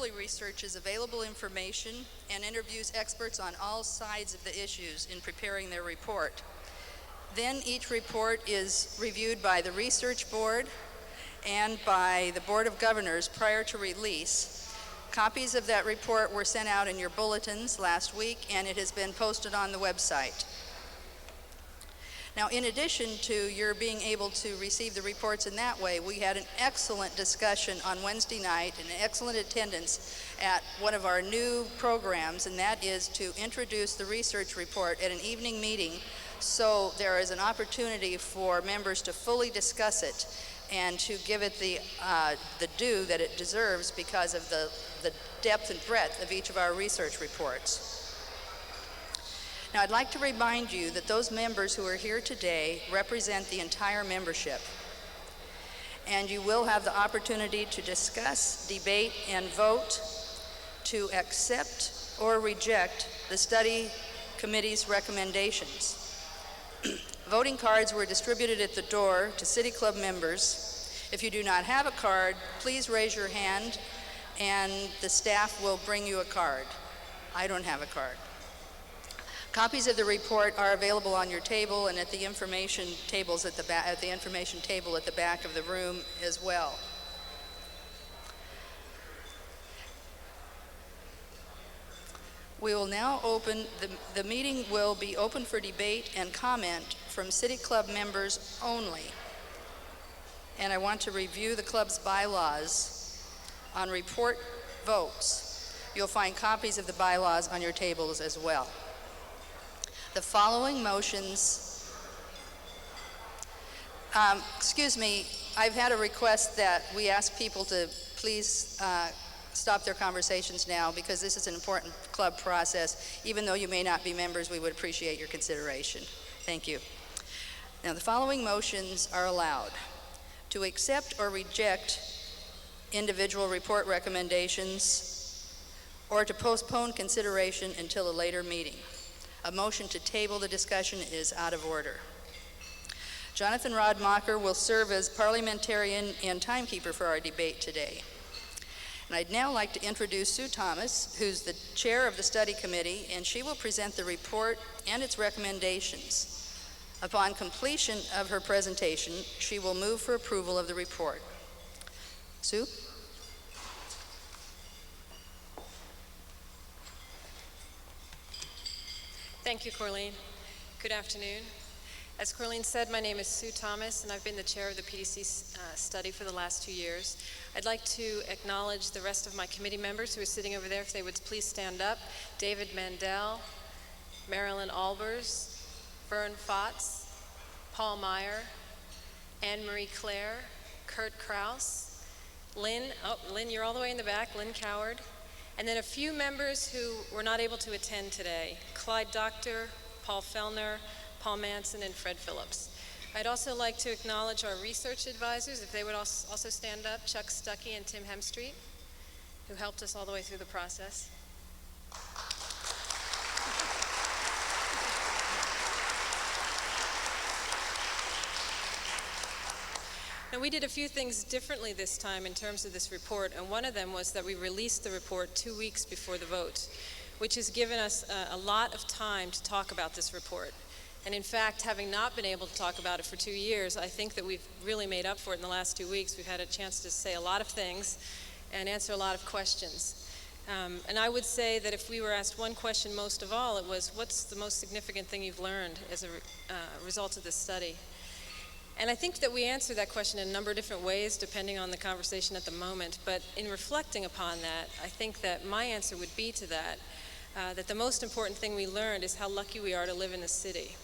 thoroughly researches available information and interviews experts on all sides of the issues in preparing their report. Then each report is reviewed by the research board and by the Board of Governors prior to release. Copies of that report were sent out in your bulletins last week, and it has been posted on the website. Now, in addition to your being able to receive the reports in that way, we had an excellent discussion on Wednesday night and an excellent attendance at one of our new programs, and that is to introduce the research report at an evening meeting, so there is an opportunity for members to fully discuss it and to give it the due that it deserves because of the depth and breadth of each of our research reports. Now, I'd like to remind you that those members who are here today represent the entire membership, and you will have the opportunity to discuss, debate, and vote to accept or reject the study committee's recommendations. Voting cards were distributed at the door to City Club members. If you do not have a card, please raise your hand and the staff will bring you a card. I don't have a card. Copies of the report are available on your table and at the information tables at the information table at the back of the room as well. We will now open, the meeting will be open for debate and comment from City Club members only. And I want to review the club's bylaws on report votes. You'll find copies of the bylaws on your tables as well. The following motions, excuse me, I've had a request that we ask people to please stop their conversations now because this is an important club process. Even though you may not be members, we would appreciate your consideration. Thank you. Now, the following motions are allowed: to accept or reject individual report recommendations, or to postpone consideration until a later meeting. A motion to table the discussion is out of order. Jonathan Rodmacher will serve as parliamentarian and timekeeper for our debate today. And I'd now like to introduce Sue Thomas, who's the chair of the study committee, and she will present the report and its recommendations. Upon completion of her presentation, she will move for approval of the report. Sue? Thank you, Corleen. Good afternoon. As Corleen said, my name is Sue Thomas, and I've been the chair of the PDC study for the last 2 years. I'd like to acknowledge the rest of my committee members who are sitting over there. If they would please stand up. David Mandel, Marilyn Albers, Vern Fotz, Paul Meyer, Anne-Marie Claire, Kurt Kraus, Lynn, you're all the way in the back, Lynn Coward, and then a few members who were not able to attend today: Clyde Doctor, Paul Fellner, Paul Manson, and Fred Phillips. I'd also like to acknowledge our research advisors, if they would also stand up, Chuck Stuckey and Tim Hemstreet, who helped us all the way through the process. Now, we did a few things differently this time in terms of this report, and one of them was that we released the report 2 weeks before the vote, which has given us a lot of time to talk about this report. And in fact, having not been able to talk about it for 2 years, I think that we've really made up for it in the last 2 weeks. We've had a chance to say a lot of things and answer a lot of questions. And I would say that if we were asked one question most of all, it was, what's the most significant thing you've learned as a result of this study? And I think that we answer that question in a number of different ways depending on the conversation at the moment. But in reflecting upon that, I think that my answer would be to that, that the most important thing we learned is how lucky we are to live in this city.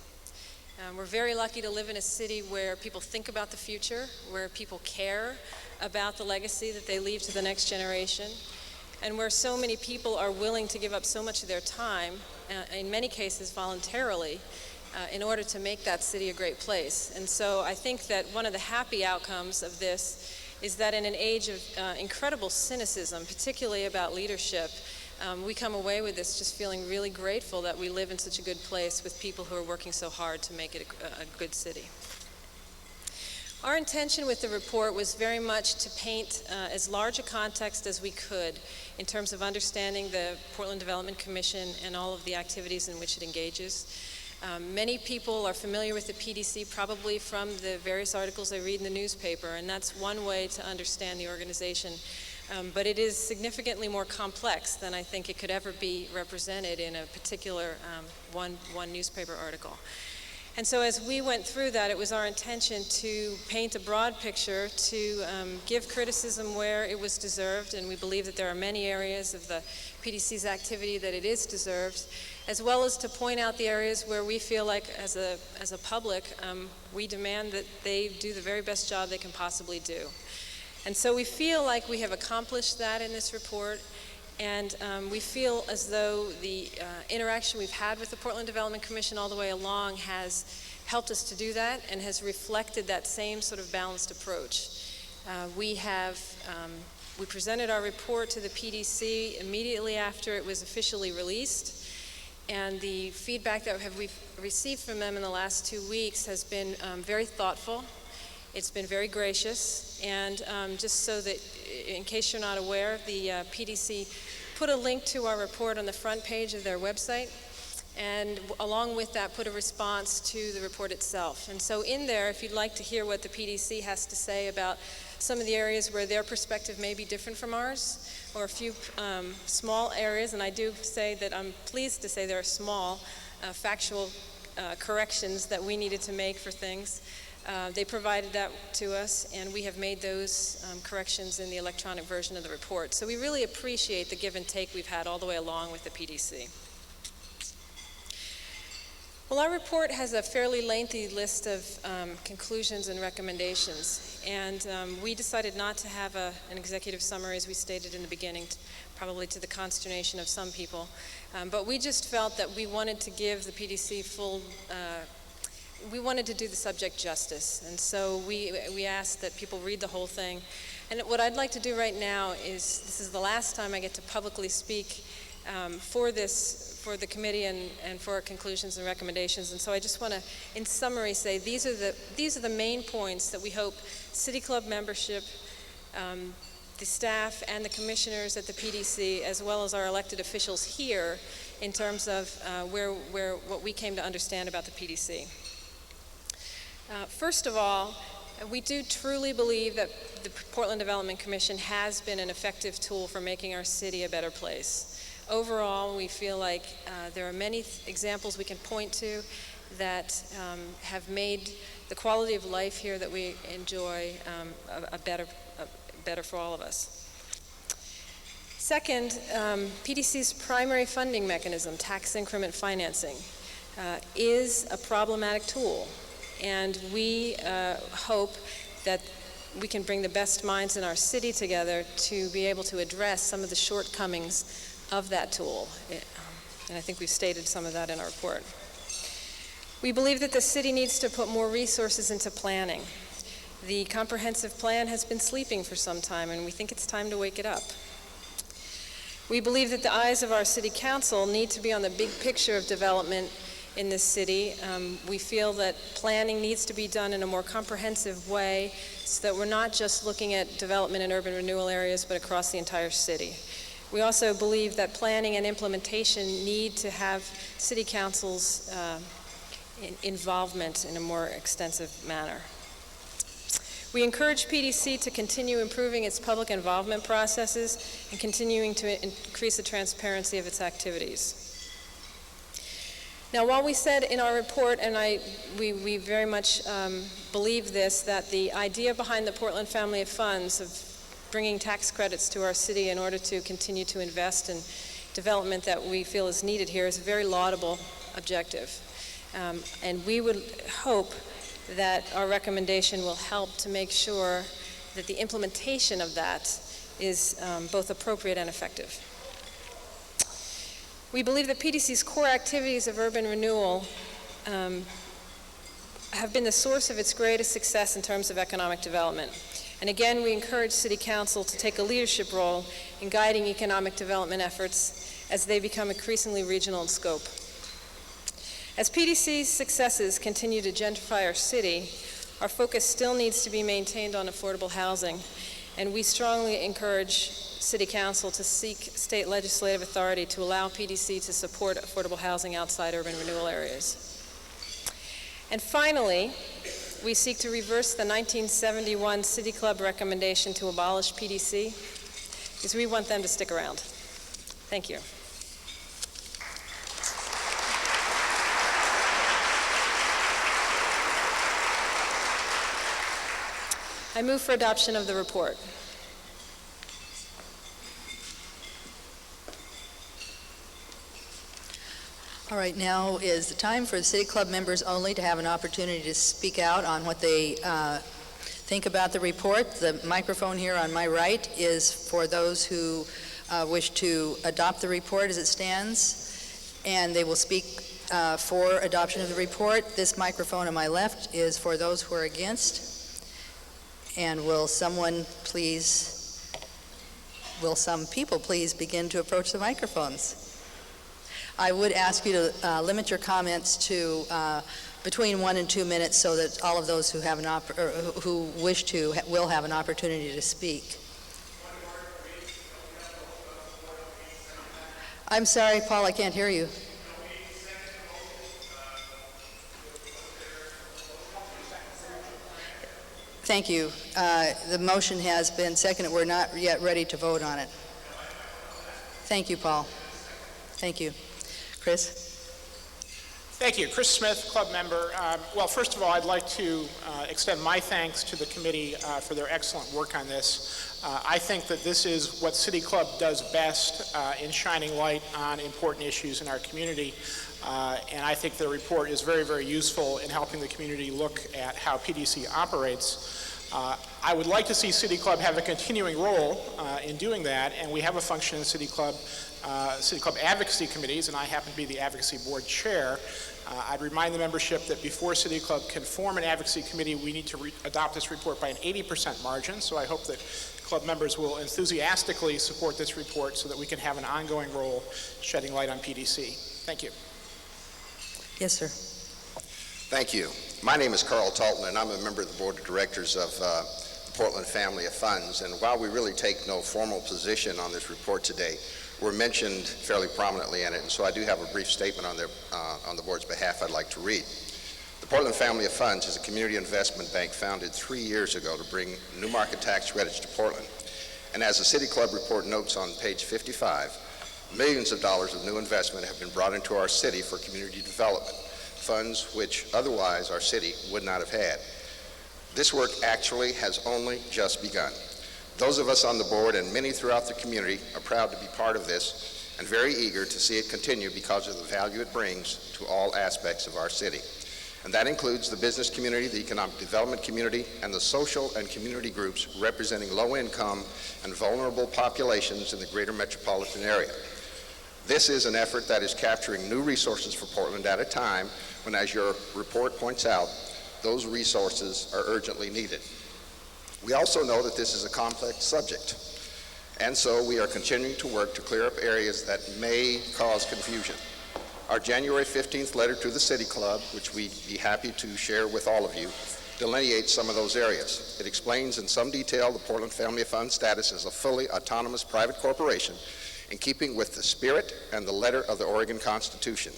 We're very lucky to live in a city where people think about the future, where people care about the legacy that they leave to the next generation, and where so many people are willing to give up so much of their time, in many cases voluntarily, in order to make that city a great place. And so I think that one of the happy outcomes of this is that in an age of incredible cynicism, particularly about leadership, we come away with this just feeling really grateful that we live in such a good place with people who are working so hard to make it a good city. Our intention with the report was very much to paint as large a context as we could in terms of understanding the Portland Development Commission and all of the activities in which it engages. Many people are familiar with the PDC probably from the various articles they read in the newspaper, and that's one way to understand the organization. But it is significantly more complex than I think it could ever be represented in a particular one newspaper article. And so as we went through that, it was our intention to paint a broad picture, to give criticism where it was deserved, and we believe that there are many areas of the PDC's activity that it is deserved, as well as to point out the areas where we feel like as a public, we demand that they do the very best job they can possibly do. And so we feel like we have accomplished that in this report, and we feel as though the interaction we've had with the Portland Development Commission all the way along has helped us to do that and has reflected that same sort of balanced approach. We presented our report to the PDC immediately after it was officially released, and the feedback that we've received from them in the last 2 weeks has been very thoughtful. It's been very gracious, and just so that, in case you're not aware, the PDC put a link to our report on the front page of their website, and along with that put a response to the report itself. And so in there, if you'd like to hear what the PDC has to say about some of the areas where their perspective may be different from ours, or a few small areas, and I do say that I'm pleased to say there are small factual corrections that we needed to make for things. They provided that to us, and we have made those corrections in the electronic version of the report. So we really appreciate the give and take we've had all the way along with the PDC. Well, our report has a fairly lengthy list of conclusions and recommendations, and we decided not to have an executive summary, as we stated in the beginning, probably to the consternation of some people. But we just felt that we wanted to give the PDC we wanted to do the subject justice, and so we asked that people read the whole thing. And what I'd like to do right now is, this is the last time I get to publicly speak for the committee and for our conclusions and recommendations, and so I just want to, in summary, say these are the main points that we hope City Club membership, the staff, and the commissioners at the PDC, as well as our elected officials here, in terms of what we came to understand about the PDC. First of all, we do truly believe that the Portland Development Commission has been an effective tool for making our city a better place. Overall, we feel like there are many examples we can point to that have made the quality of life here that we enjoy better for all of us. Second, PDC's primary funding mechanism, tax increment financing, is a problematic tool. And we hope that we can bring the best minds in our city together to be able to address some of the shortcomings of that tool. And I think we've stated some of that in our report. We believe that the city needs to put more resources into planning. The comprehensive plan has been sleeping for some time, and we think it's time to wake it up. We believe that the eyes of our city council need to be on the big picture of development in this city. We feel that planning needs to be done in a more comprehensive way so that we're not just looking at development in urban renewal areas, but across the entire city. We also believe that planning and implementation need to have city council's involvement in a more extensive manner. We encourage PDC to continue improving its public involvement processes and continuing to increase the transparency of its activities. Now, while we said in our report, and we very much believe this, that the idea behind the Portland Family of Funds of bringing tax credits to our city in order to continue to invest in development that we feel is needed here is a very laudable objective. And we would hope that our recommendation will help to make sure that the implementation of that is both appropriate and effective. We believe that PDC's core activities of urban renewal have been the source of its greatest success in terms of economic development. And again, we encourage City Council to take a leadership role in guiding economic development efforts as they become increasingly regional in scope. As PDC's successes continue to gentrify our city, Our focus still needs to be maintained on affordable housing, and we strongly encourage City Council to seek state legislative authority to allow PDC to support affordable housing outside urban renewal areas. And finally, we seek to reverse the 1971 City Club recommendation to abolish PDC, because we want them to stick around. Thank you. I move for adoption of the report. All right, now is the time for the City Club members only to have an opportunity to speak out on what they think about the report. The microphone here on my right is for those who wish to adopt the report as it stands, and they will speak for adoption of the report. This microphone on my left is for those who are against. And will some people please begin to approach the microphones? I would ask you to limit your comments to between 1 and 2 minutes, so that all of those who have who wish to will have an opportunity to speak. I'm sorry, Paul, I can't hear you. Thank you. The motion has been seconded. We're not yet ready to vote on it. Thank you, Paul. Thank you. Chris? Thank you. Chris Smith, club member. Well, first of all, I'd like to extend my thanks to the committee for their excellent work on this. I think that this is what City Club does best in shining light on important issues in our community. And I think the report is very, very useful in helping the community look at how PDC operates. I would like to see City Club have a continuing role in doing that, and we have a function in City Club advocacy committees, and I happen to be the advocacy board chair. I'd remind the membership that before City Club can form an advocacy committee, we need to adopt this report by an 80% margin, so I hope that club members will enthusiastically support this report so that we can have an ongoing role shedding light on PDC. Thank you. Yes, sir. Thank you. My name is Carl Talton, and I'm a member of the board of directors of the Portland Family of Funds. And while we really take no formal position on this report today, we're mentioned fairly prominently in it, and so I do have a brief statement on the board's behalf I'd like to read. The Portland Family of Funds is a community investment bank founded 3 years ago to bring new market tax credits to Portland. And as the City Club report notes on page 55, millions of dollars of new investment have been brought into our city for community development, funds which otherwise our city would not have had. This work actually has only just begun. Those of us on the board and many throughout the community are proud to be part of this and very eager to see it continue because of the value it brings to all aspects of our city. And that includes the business community, the economic development community, and the social and community groups representing low-income and vulnerable populations in the greater metropolitan area. This is an effort that is capturing new resources for Portland at a time when, as your report points out, those resources are urgently needed. We also know that this is a complex subject, and so we are continuing to work to clear up areas that may cause confusion. Our January 15th letter to the City Club, which we'd be happy to share with all of you, delineates some of those areas. It explains in some detail the Portland Family of Funds status as a fully autonomous private corporation in keeping with the spirit and the letter of the Oregon Constitution.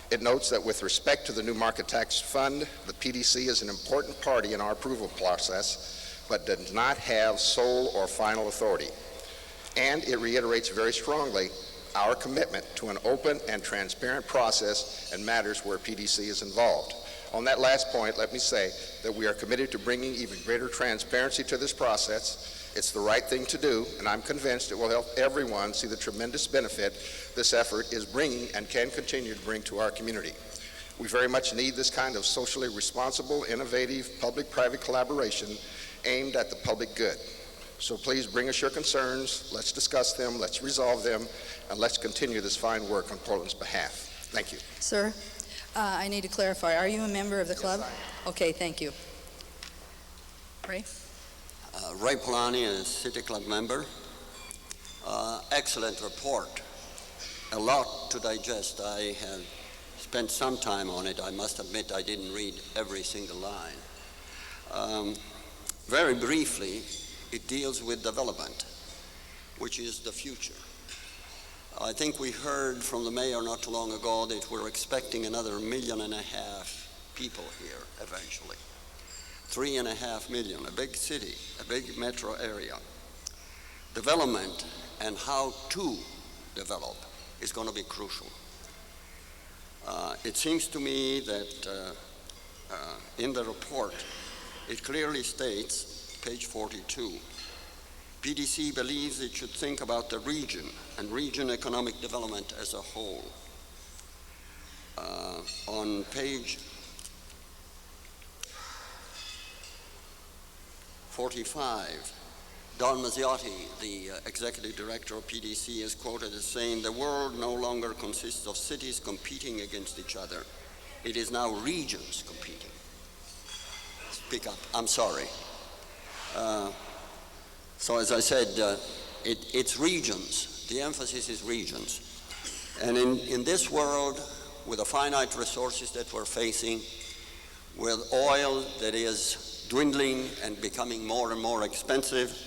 It notes that with respect to the new market tax fund, the PDC is an important party in our approval process, but does not have sole or final authority. And it reiterates very strongly our commitment to an open and transparent process in matters where PDC is involved. On that last point, let me say that we are committed to bringing even greater transparency to this process. It's the right thing to do, and I'm convinced it will help everyone see the tremendous benefit this effort is bringing and can continue to bring to our community. We very much need this kind of socially responsible, innovative, public-private collaboration aimed at the public good. So please bring us your concerns, let's discuss them, let's resolve them, and let's continue this fine work on Portland's behalf. Thank you. Sir, I need to clarify. Are you a member of the club? Yes, I am. Okay, thank you. Ray? Ray Polani is City Club member. Excellent report. A lot to digest. I have spent some time on it. I must admit I didn't read every single line. Very briefly, it deals with development, which is the future. I think we heard from the mayor not too long ago that we're expecting another 1.5 million people here eventually. 3.5 million, a big city, a big metro area. Development and how to develop is going to be crucial. It seems to me that in the report, it clearly states, page 42, PDC believes it should think about the region and region economic development as a whole. On page 45, Don Mazziotti, the executive director of PDC, is quoted as saying, "The world no longer consists of cities competing against each other. It is now regions competing." Speak up, I'm sorry. So as I said, it's regions. The emphasis is regions. And in this world, with the finite resources that we're facing, with oil that is dwindling and becoming more and more expensive,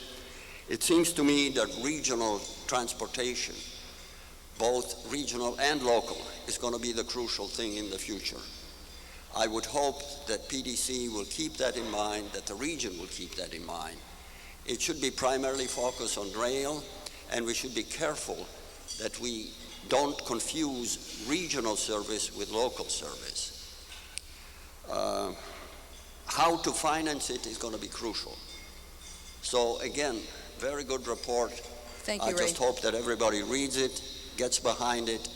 it seems to me that regional transportation, both regional and local, is going to be the crucial thing in the future. I would hope that PDC will keep that in mind, that the region will keep that in mind. It should be primarily focused on rail, and we should be careful that we don't confuse regional service with local service. How to finance it is going to be crucial. So again, very good report. Thank you, I just Ray. hope that everybody reads it, gets behind it,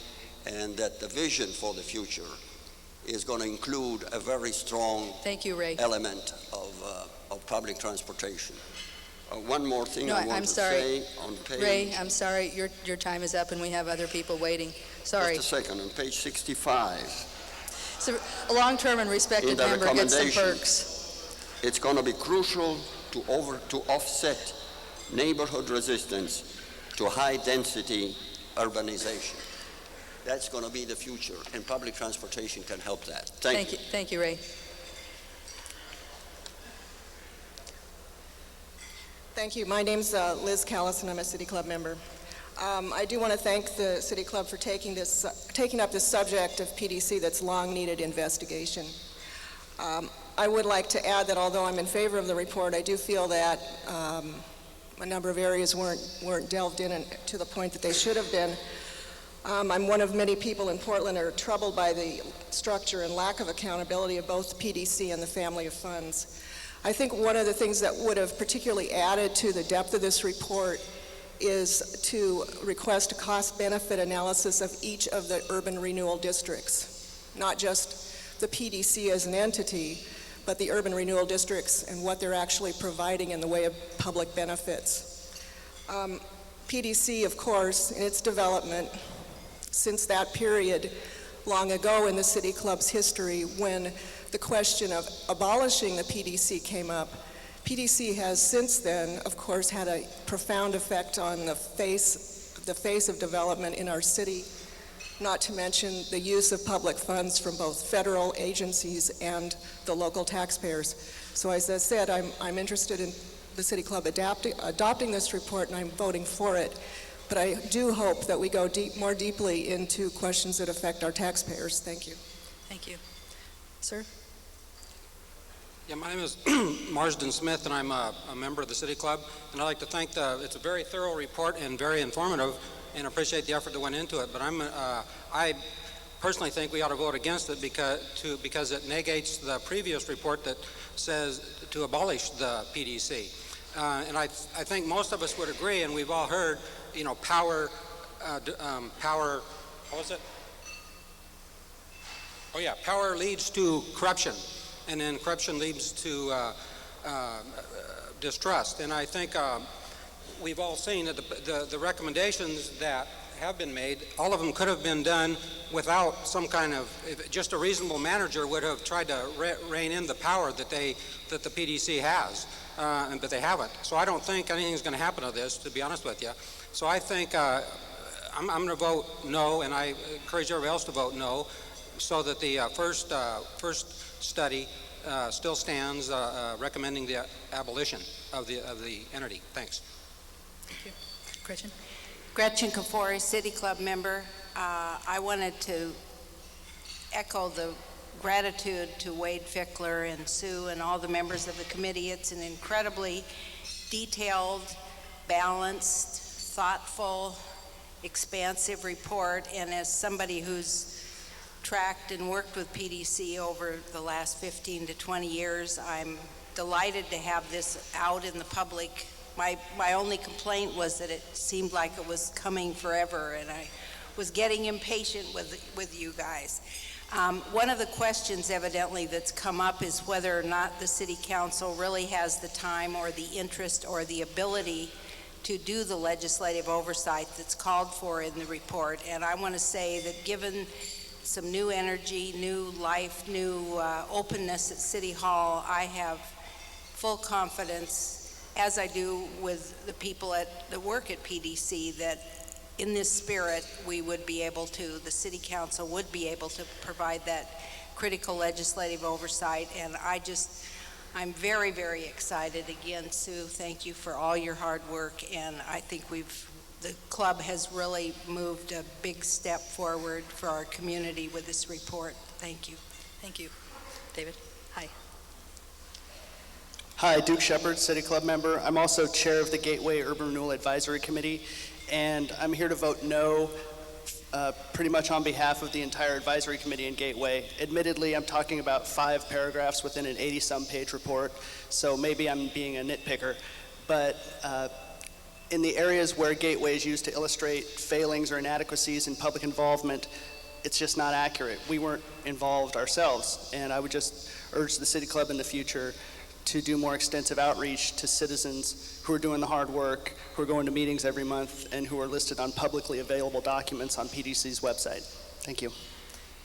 and that the vision for the future is going to include a very strong Thank you, Ray. element of public transportation. One more thing No, I want I'm to sorry. say on page... Ray, I'm sorry, your time is up and we have other people waiting. Sorry. Just a second, on page 65, So a long-term and respected in the member gets some recommendation, perks. it's going to be crucial to offset neighborhood resistance to high-density urbanization. That's going to be the future, and public transportation can help that. Thank you. Thank you, Ray. Thank you. My name's Liz Callis, and I'm a City Club member. I do want to thank the City Club for taking up this subject of PDC that's long needed investigation. I would like to add that although I'm in favor of the report, I do feel that a number of areas weren't delved in to the point that they should have been. I'm one of many people in Portland who are troubled by the structure and lack of accountability of both PDC and the family of funds. I think one of the things that would have particularly added to the depth of this report is to request a cost-benefit analysis of each of the urban renewal districts, not just the PDC as an entity, but the urban renewal districts and what they're actually providing in the way of public benefits. PDC, of course, in its development, since that period long ago in the City Club's history when the question of abolishing the PDC came up, PDC has since then, of course, had a profound effect on the face of development in our city, not to mention the use of public funds from both federal agencies and the local taxpayers. So as I said, I'm interested in the City Club adopting this report, and I'm voting for it. But I do hope that we go more deeply into questions that affect our taxpayers. Thank you. Thank you. Sir? Yeah, my name is Marsden Smith, and I'm a member of the City Club. And I'd like to thank it's a very thorough report and very informative, and appreciate the effort that went into it. But I personally think we ought to vote against it because it negates the previous report that says to abolish the PDC. And I think most of us would agree, and we've all heard, you know, power, what was it? Oh yeah, power leads to corruption, and then corruption leads to distrust. And I think we've all seen that the recommendations that have been made, all of them could have been done without some kind of, just a reasonable manager would have tried to rein in the power that the PDC has, but they haven't. So I don't think anything's going to happen to this, to be honest with you. So I think I'm going to vote no, and I encourage everybody else to vote no, so that the first study still stands, recommending the abolition of the entity. Thanks. Thank you. Gretchen? Gretchen Kafori, City Club member. I wanted to echo the gratitude to Wade Fickler and Sue and all the members of the committee. It's an incredibly detailed, balanced, thoughtful, expansive report, and as somebody who's tracked and worked with PDC over the last 15 to 20 years, I'm delighted to have this out in the public. My only complaint was that it seemed like it was coming forever, and I was getting impatient with you guys. One of the questions evidently that's come up is whether or not the City Council really has the time or the interest or the ability to do the legislative oversight that's called for in the report. And I want to say that given some new energy, new life, new openness at City Hall, I have full confidence, as I do with the people that work at PDC, that in this spirit we would be able to, the City Council would be able to provide that critical legislative oversight. And I'm very, very excited. Again, Sue, thank you for all your hard work, and I think the club has really moved a big step forward for our community with this report. Thank you. Thank you. David? Hi. Hi, Duke Shepard, City Club member. I'm also chair of the Gateway Urban Renewal Advisory Committee, and I'm here to vote no pretty much on behalf of the entire advisory committee in Gateway. Admittedly, I'm talking about 5 paragraphs within an 80-some page report, so maybe I'm being a nitpicker, but in the areas where Gateway is used to illustrate failings or inadequacies in public involvement, it's just not accurate. We weren't involved ourselves, and I would just urge the City Club in the future to do more extensive outreach to citizens who are doing the hard work, who are going to meetings every month, and who are listed on publicly available documents on PDC's website. Thank you.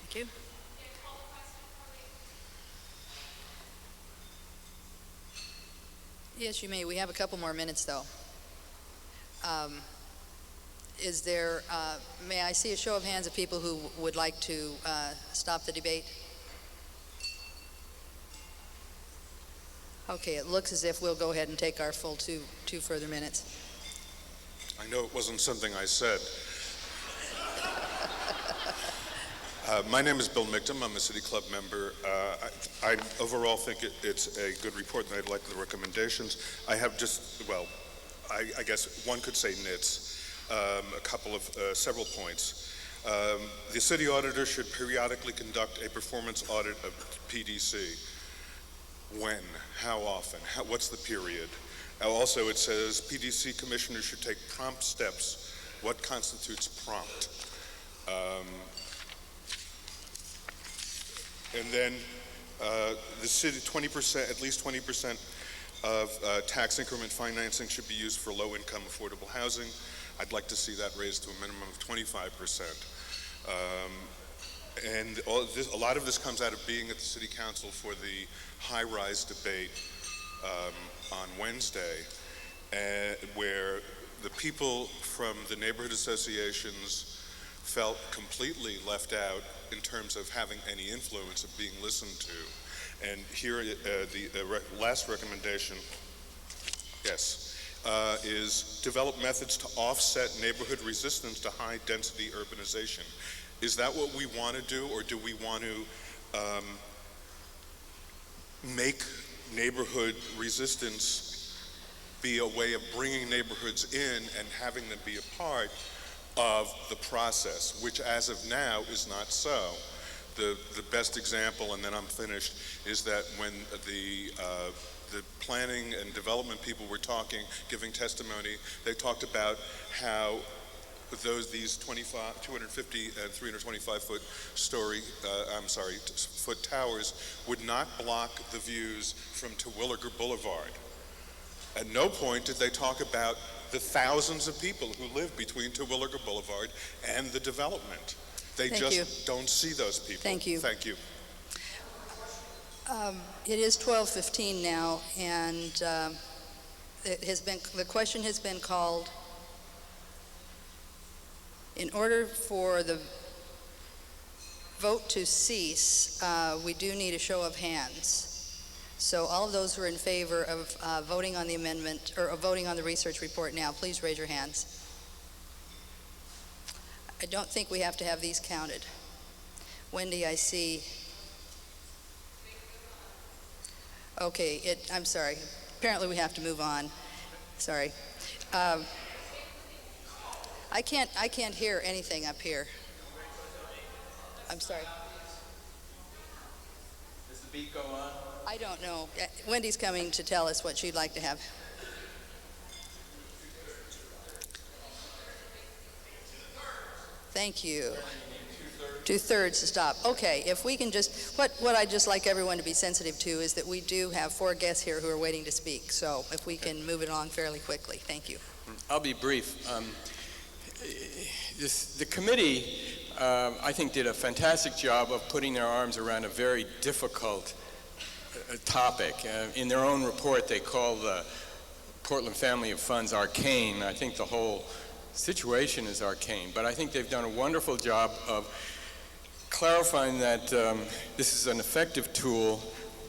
Thank you. Yes, you may. We have a couple more minutes, though. Is there, may I see a show of hands of people who would like to stop the debate? Okay, it looks as if we'll go ahead and take our full two further minutes. I know it wasn't something I said. My name is Bill Migdom. I'm a City Club member. I overall think it's a good report, and I'd like the recommendations. I have just, well, I guess one could say nits, several points. The city auditor should periodically conduct a performance audit of PDC. When? How often? What's the period? Also, it says PDC commissioners should take prompt steps. What constitutes prompt? And then the city, 20%, at least 20% of tax increment financing should be used for low-income affordable housing. I'd like to see that raised to a minimum of 25%. And a lot of this comes out of being at the City Council for the high-rise debate on Wednesday, where the people from the neighborhood associations felt completely left out in terms of having any influence of being listened to. And here, the last recommendation, yes, is develop methods to offset neighborhood resistance to high-density urbanization. Is that what we want to do, or do we want to make neighborhood resistance be a way of bringing neighborhoods in and having them be a part of the process, which as of now is not so? The best example, and then I'm finished, is that when the planning and development people were talking, giving testimony, they talked about how these 250 and 325 foot towers would not block the views from Terwilliger Boulevard. At no point did they talk about the thousands of people who live between Terwilliger Boulevard and the development. They don't see those people. Thank you. Thank you. It is 12:15 now, and the question has been called. In order for the vote to cease, we do need a show of hands. So all of those who are in favor of voting on the amendment, or voting on the research report now, please raise your hands. I don't think we have to have these counted. Wendy, I see. Okay, I'm sorry. Apparently we have to move on. Sorry. I can't hear anything up here. I'm sorry. Does the beat go on? I don't know. Wendy's coming to tell us what she'd like to have. Thank you. 2/3 to stop. Okay, if we can just, what I'd just like everyone to be sensitive to is that we do have 4 guests here who are waiting to speak. So if we can move it along fairly quickly. Thank you. I'll be brief. The committee, I think, did a fantastic job of putting their arms around a very difficult topic. In their own report, they call the Portland family of funds arcane. I think the whole situation is arcane, but I think they've done a wonderful job of clarifying that this is an effective tool,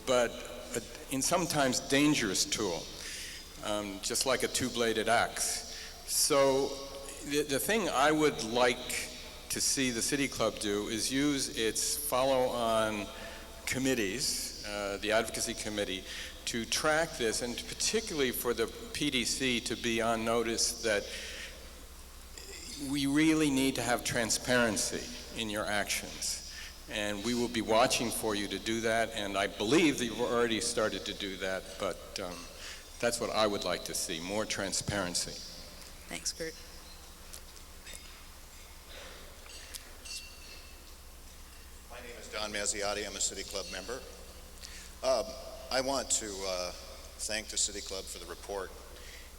but in sometimes dangerous tool, just like a two-bladed axe. So the thing I would like to see the City Club do is use its follow-on committees, the Advocacy Committee, to track this, and particularly for the PDC to be on notice that we really need to have transparency in your actions. And we will be watching for you to do that, and I believe that you've already started to do that, but that's what I would like to see, more transparency. Thanks, Kurt. My name is Don Mazziotti. I'm a City Club member. I want to thank the City Club for the report,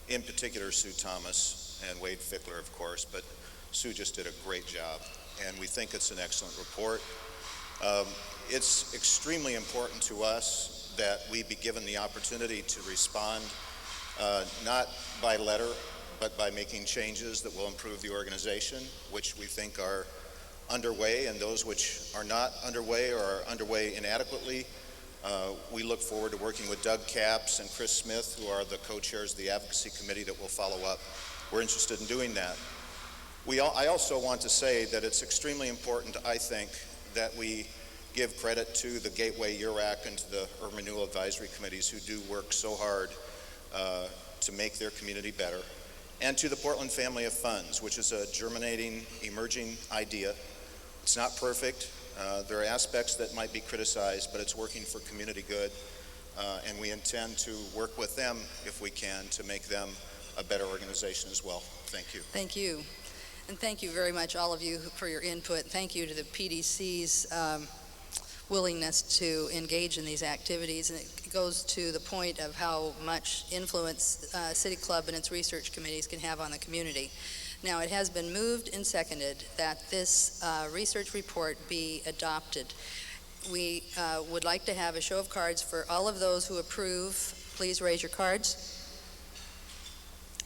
in particular Sue Thomas and Wade Fickler, of course, but Sue just did a great job, and we think it's an excellent report. It's extremely important to us that we be given the opportunity to respond, not by letter, but by making changes that will improve the organization, which we think are underway, and those which are not underway or are underway inadequately. We look forward to working with Doug Capps and Chris Smith, who are the co-chairs of the Advocacy Committee, that will follow up. We're interested in doing that. I also want to say that it's extremely important, I think, that we give credit to the Gateway URAC and to the Urban Renewal Advisory Committees who do work so hard to make their community better, and to the Portland family of funds, which is a germinating, emerging idea. It's not perfect. There are aspects that might be criticized, but it's working for community good, and we intend to work with them, if we can, to make them a better organization as well. Thank you. Thank you. And thank you very much, all of you, for your input. Thank you to the PDC's willingness to engage in these activities. And it goes to the point of how much influence City Club and its research committees can have on the community. Now, it has been moved and seconded that this research report be adopted. We would like to have a show of cards for all of those who approve. Please raise your cards.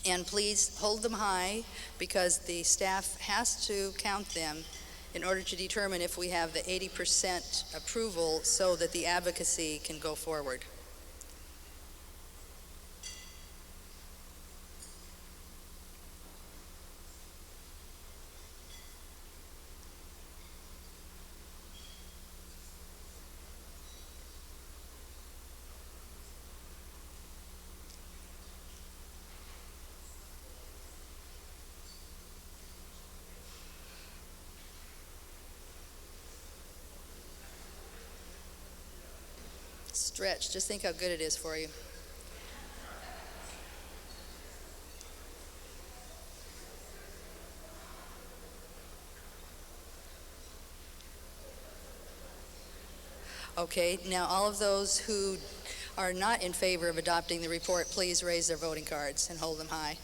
And please hold them high, because the staff has to count them in order to determine if we have the 80% approval so that the advocacy can go forward. Stretch, just think how good it is for you. Okay, now all of those who are not in favor of adopting the report, please raise their voting cards and hold them high.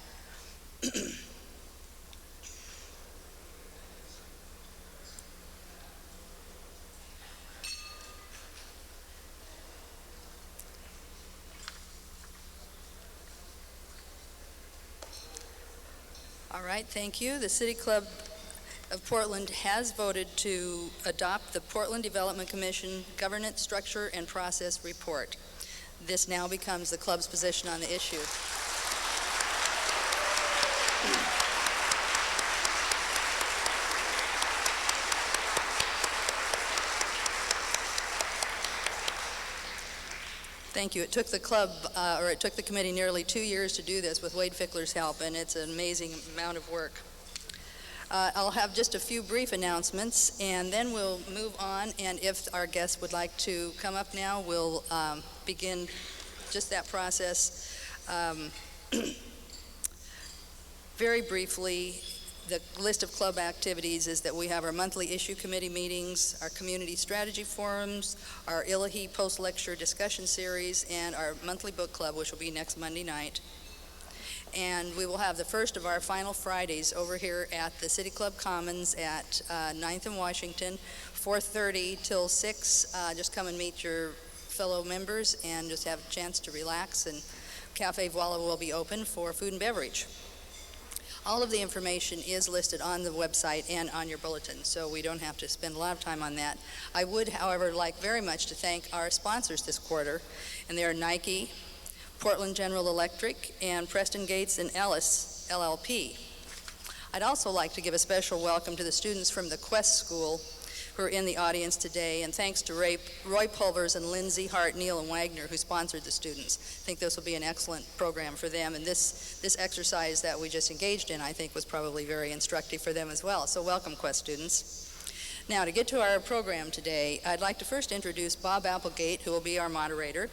All right, thank you. The City Club of Portland has voted to adopt the Portland Development Commission Governance Structure and Process Report. This now becomes the club's position on the issue. Thank you. It took the club, or it took the committee nearly 2 years to do this with Wade Fickler's help, and it's an amazing amount of work. I'll have just a few brief announcements, and then we'll move on, and if our guests would like to come up now, we'll begin just that process. Very briefly, the list of club activities is that we have our monthly issue committee meetings, our community strategy forums, our Illahee post-lecture discussion series, and our monthly book club, which will be next Monday night. And we will have the first of our final Fridays over here at the City Club Commons at 9th and Washington, 4:30 till 6. Just come and meet your fellow members and just have a chance to relax, and Cafe Voila will be open for food and beverage. All of the information is listed on the website and on your bulletin, so we don't have to spend a lot of time on that. I would, however, like very much to thank our sponsors this quarter, and they are Nike, Portland General Electric, and Preston Gates and Ellis, LLP. I'd also like to give a special welcome to the students from the Quest School who are in the audience today, and thanks to Roy Pulvers and Lindsay Hart, Neal, and Wagner who sponsored the students. I think this will be an excellent program for them, and this exercise that we just engaged in, I think, was probably very instructive for them as well. So welcome, Quest students. Now, to get to our program today, I'd like to first introduce Bob Applegate, who will be our moderator.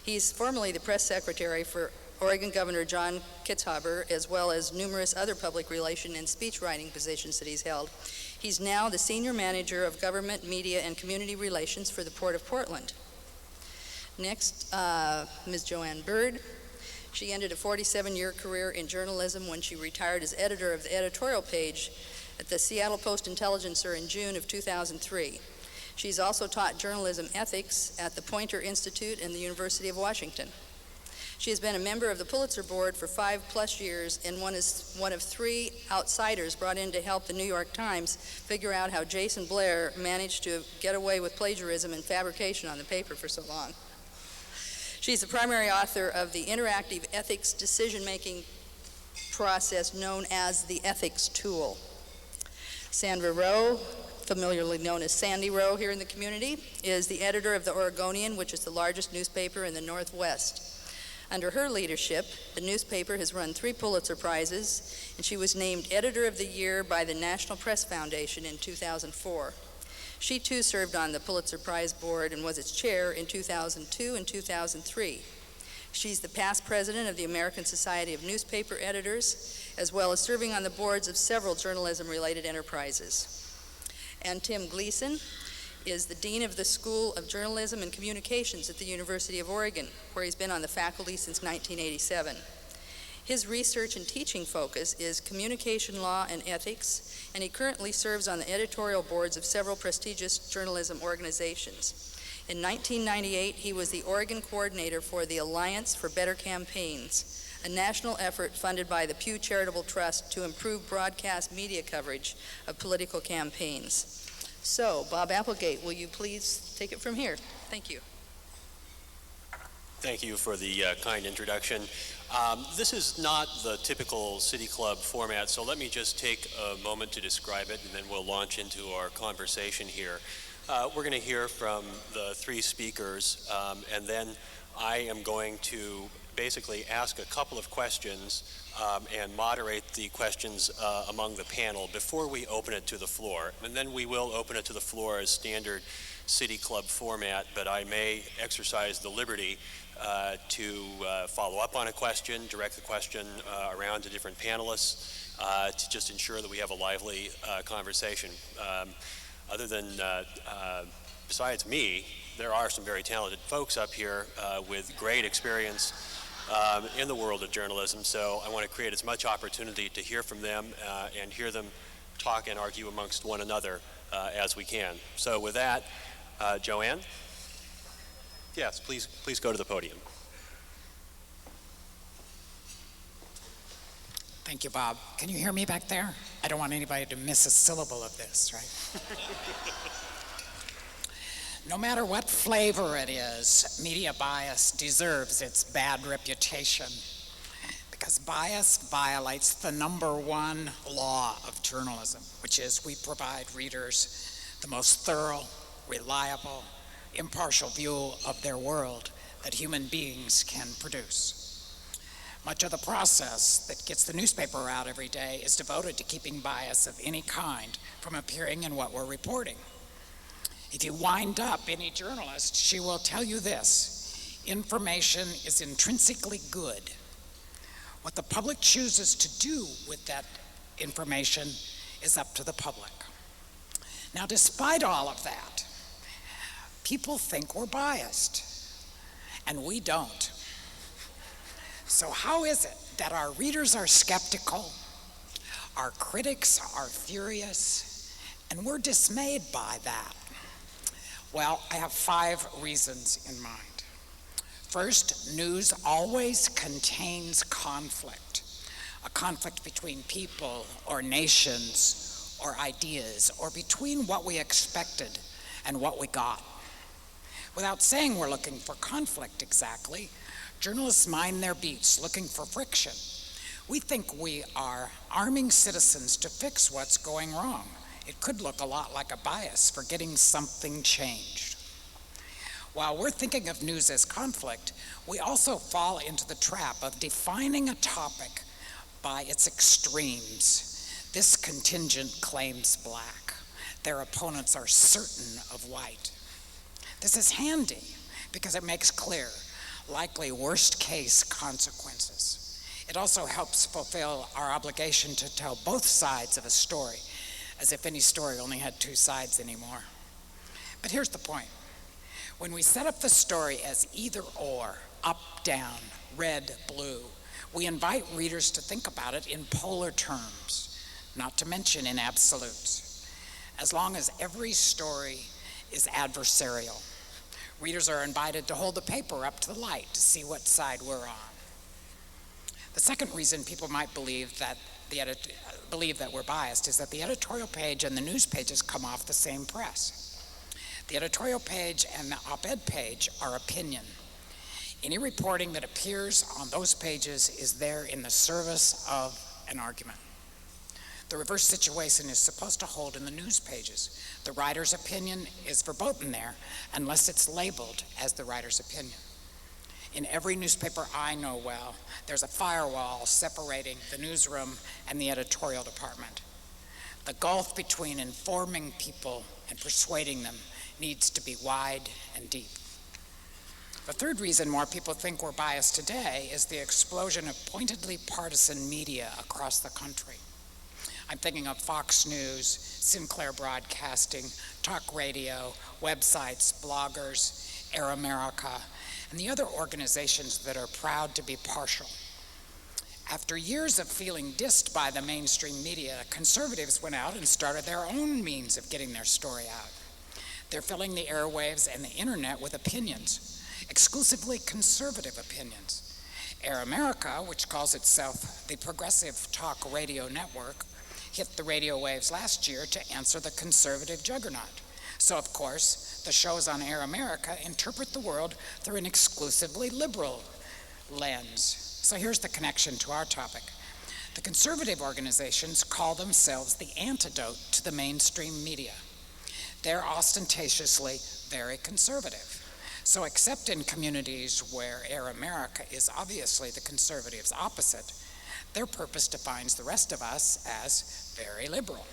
He's formerly the press secretary for Oregon Governor John Kitzhaber, as well as numerous other public relation and speech writing positions that he's held. He's now the senior manager of government, media, and community relations for the Port of Portland. Next, Ms. Joann Byrd. She ended a 47-year career in journalism when she retired as editor of the editorial page at the Seattle Post-Intelligencer in June of 2003. She's also taught journalism ethics at the Poynter Institute and the University of Washington. She has been a member of the Pulitzer board for 5+ years and is one of 3 outsiders brought in to help the New York Times figure out how Jason Blair managed to get away with plagiarism and fabrication on the paper for so long. She's the primary author of the interactive ethics decision-making process known as the ethics tool. Sandra Rowe, familiarly known as Sandy Rowe here in the community, is the editor of the Oregonian, which is the largest newspaper in the Northwest. Under her leadership, the newspaper has won 3 Pulitzer Prizes, and she was named Editor of the Year by the National Press Foundation in 2004. She too served on the Pulitzer Prize board and was its chair in 2002 and 2003. She's the past president of the American Society of Newspaper Editors, as well as serving on the boards of several journalism-related enterprises. And Tim Gleason is the Dean of the School of Journalism and Communications at the University of Oregon, where he's been on the faculty since 1987. His research and teaching focus is communication law and ethics, and he currently serves on the editorial boards of several prestigious journalism organizations. In 1998, he was the Oregon coordinator for the Alliance for Better Campaigns, a national effort funded by the Pew Charitable Trust to improve broadcast media coverage of political campaigns. So, Bob Applegate, will you please take it from here? Thank you. Thank you for the kind introduction. This is not the typical City Club format, so let me just take a moment to describe it, and then we'll launch into our conversation here. We're going to hear from the 3 speakers, and then I am going to basically ask a couple of questions and moderate the questions among the panel before we open it to the floor. And then we will open it to the floor as standard City Club format, but I may exercise the liberty to follow up on a question, direct the question around to different panelists to just ensure that we have a lively conversation. Other than, besides me, there are some very talented folks up here with great experience in the world of journalism, so I want to create as much opportunity to hear from them and hear them talk and argue amongst one another as we can. So with that, Joann? Yes, please go to the podium. Thank you, Bob. Can you hear me back there? I don't want anybody to miss a syllable of this, right? No matter what flavor it is, media bias deserves its bad reputation because bias violates the #1 law of journalism, which is we provide readers the most thorough, reliable, impartial view of their world that human beings can produce. Much of the process that gets the newspaper out every day is devoted to keeping bias of any kind from appearing in what we're reporting. If you wind up any journalist, she will tell you this: information is intrinsically good. What the public chooses to do with that information is up to the public. Now, despite all of that, people think we're biased, and we don't. So how is it that our readers are skeptical, our critics are furious, and we're dismayed by that? Well, I have 5 reasons in mind. First, news always contains conflict, a conflict between people or nations or ideas, or between what we expected and what we got. Without saying we're looking for conflict exactly, journalists mind their beats looking for friction. We think we are arming citizens to fix what's going wrong. It could look a lot like a bias for getting something changed. While we're thinking of news as conflict, we also fall into the trap of defining a topic by its extremes. This contingent claims black. Their opponents are certain of white. This is handy because it makes clear likely worst case consequences. It also helps fulfill our obligation to tell both sides of a story, as if any story only had 2 sides anymore. But here's the point. When we set up the story as either or, up, down, red, blue, we invite readers to think about it in polar terms, not to mention in absolutes. As long as every story is adversarial, readers are invited to hold the paper up to the light to see what side we're on. The second reason people might believe that we're biased is that the editorial page and the news pages come off the same press. The editorial page and the op-ed page are opinion. Any reporting that appears on those pages is there in the service of an argument. The reverse situation is supposed to hold in the news pages. The writer's opinion is verboten there unless it's labeled as the writer's opinion. In every newspaper I know well, there's a firewall separating the newsroom and the editorial department. The gulf between informing people and persuading them needs to be wide and deep. The third reason more people think we're biased today is the explosion of pointedly partisan media across the country. I'm thinking of Fox News, Sinclair Broadcasting, talk radio, websites, bloggers, Air America, and the other organizations that are proud to be partial. After years of feeling dissed by the mainstream media, conservatives went out and started their own means of getting their story out. They're filling the airwaves and the internet with opinions, exclusively conservative opinions. Air America, which calls itself the Progressive Talk Radio Network, hit the radio waves last year to answer the conservative juggernaut. So, of course, the shows on Air America interpret the world through an exclusively liberal lens. So here's the connection to our topic. The conservative organizations call themselves the antidote to the mainstream media. They're ostentatiously very conservative. So except in communities where Air America is obviously the conservatives' opposite, their purpose defines the rest of us as very liberal.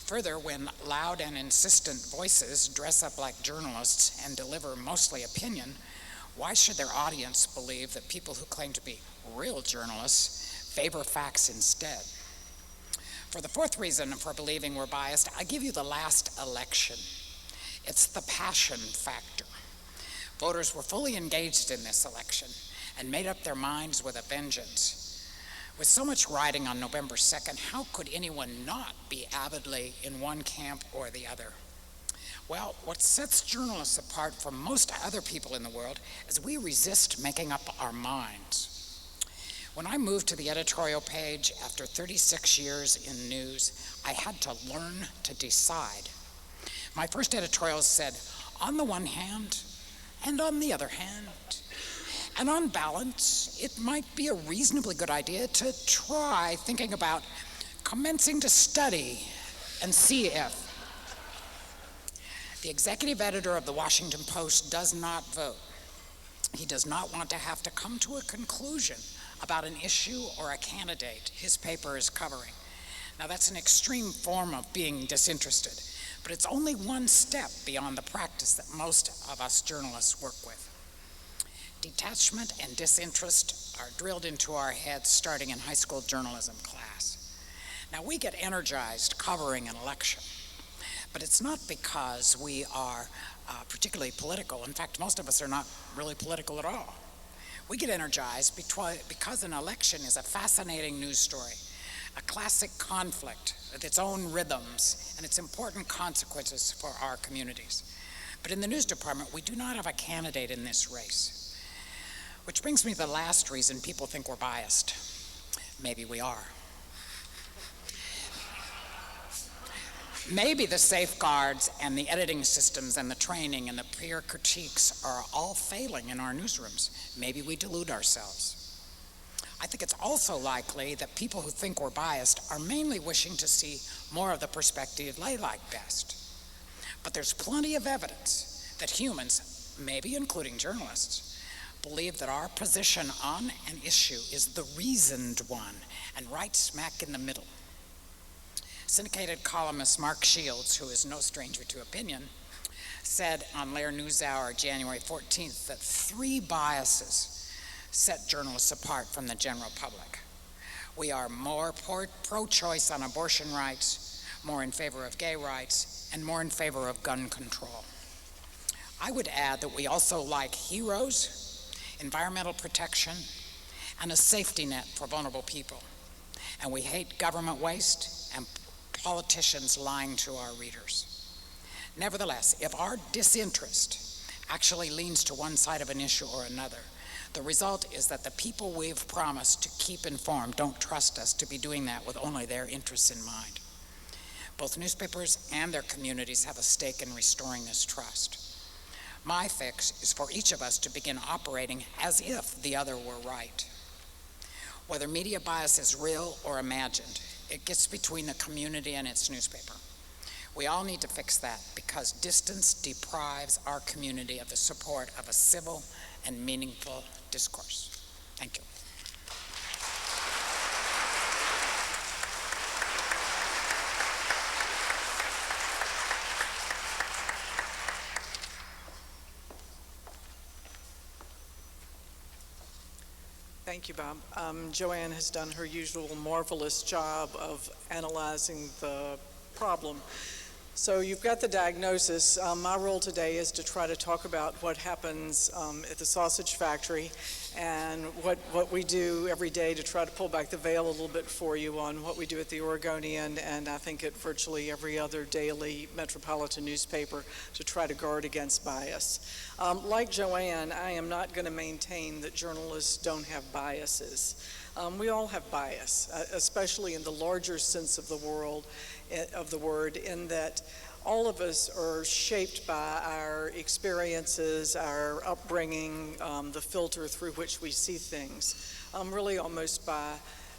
Further, when loud and insistent voices dress up like journalists and deliver mostly opinion, why should their audience believe that people who claim to be real journalists favor facts instead? For the fourth reason for believing we're biased, I give you the last election. It's the passion factor. Voters were fully engaged in this election and made up their minds with a vengeance. With so much riding on November 2nd, how could anyone not be avidly in one camp or the other? Well, what sets journalists apart from most other people in the world is we resist making up our minds. When I moved to the editorial page after 36 years in news, I had to learn to decide. My first editorial said, on the one hand and on the other hand. And on balance, it might be a reasonably good idea to try thinking about commencing to study and see if. The executive editor of the Washington Post does not vote. He does not want to have to come to a conclusion about an issue or a candidate his paper is covering. Now, that's an extreme form of being disinterested, but it's only one step beyond the practice that most of us journalists work with. Detachment and disinterest are drilled into our heads starting in high school journalism class. Now, we get energized covering an election, but it's not because we are particularly political. In fact, most of us are not really political at all. We get energized because an election is a fascinating news story, a classic conflict with its own rhythms and its important consequences for our communities. But in the news department, we do not have a candidate in this race. Which brings me to the last reason people think we're biased. Maybe we are. Maybe the safeguards and the editing systems and the training and the peer critiques are all failing in our newsrooms. Maybe we delude ourselves. I think it's also likely that people who think we're biased are mainly wishing to see more of the perspective they like best. But there's plenty of evidence that humans, maybe including journalists, believe that our position on an issue is the reasoned one and right smack in the middle. Syndicated columnist Mark Shields, who is no stranger to opinion, said on Lair NewsHour January 14th that 3 biases set journalists apart from the general public. We are more pro-choice on abortion rights, more in favor of gay rights, and more in favor of gun control. I would add that we also like heroes, environmental protection, and a safety net for vulnerable people. And we hate government waste and politicians lying to our readers. Nevertheless, if our disinterest actually leans to one side of an issue or another, the result is that the people we've promised to keep informed don't trust us to be doing that with only their interests in mind. Both newspapers and their communities have a stake in restoring this trust. My fix is for each of us to begin operating as if the other were right. Whether media bias is real or imagined, it gets between the community and its newspaper. We all need to fix that because distance deprives our community of the support of a civil and meaningful discourse. Thank you. Thank you, Bob. Joann has done her usual marvelous job of analyzing the problem. So you've got the diagnosis. My role today is to try to talk about what happens at the sausage factory and what we do every day to try to pull back the veil a little bit for you on what we do at the Oregonian and I think at virtually every other daily metropolitan newspaper to try to guard against bias. Like Joann, I am not going to maintain that journalists don't have biases. We all have bias, especially in the larger sense of the word, in that all of us are shaped by our experiences, our upbringing, the filter through which we see things, really almost by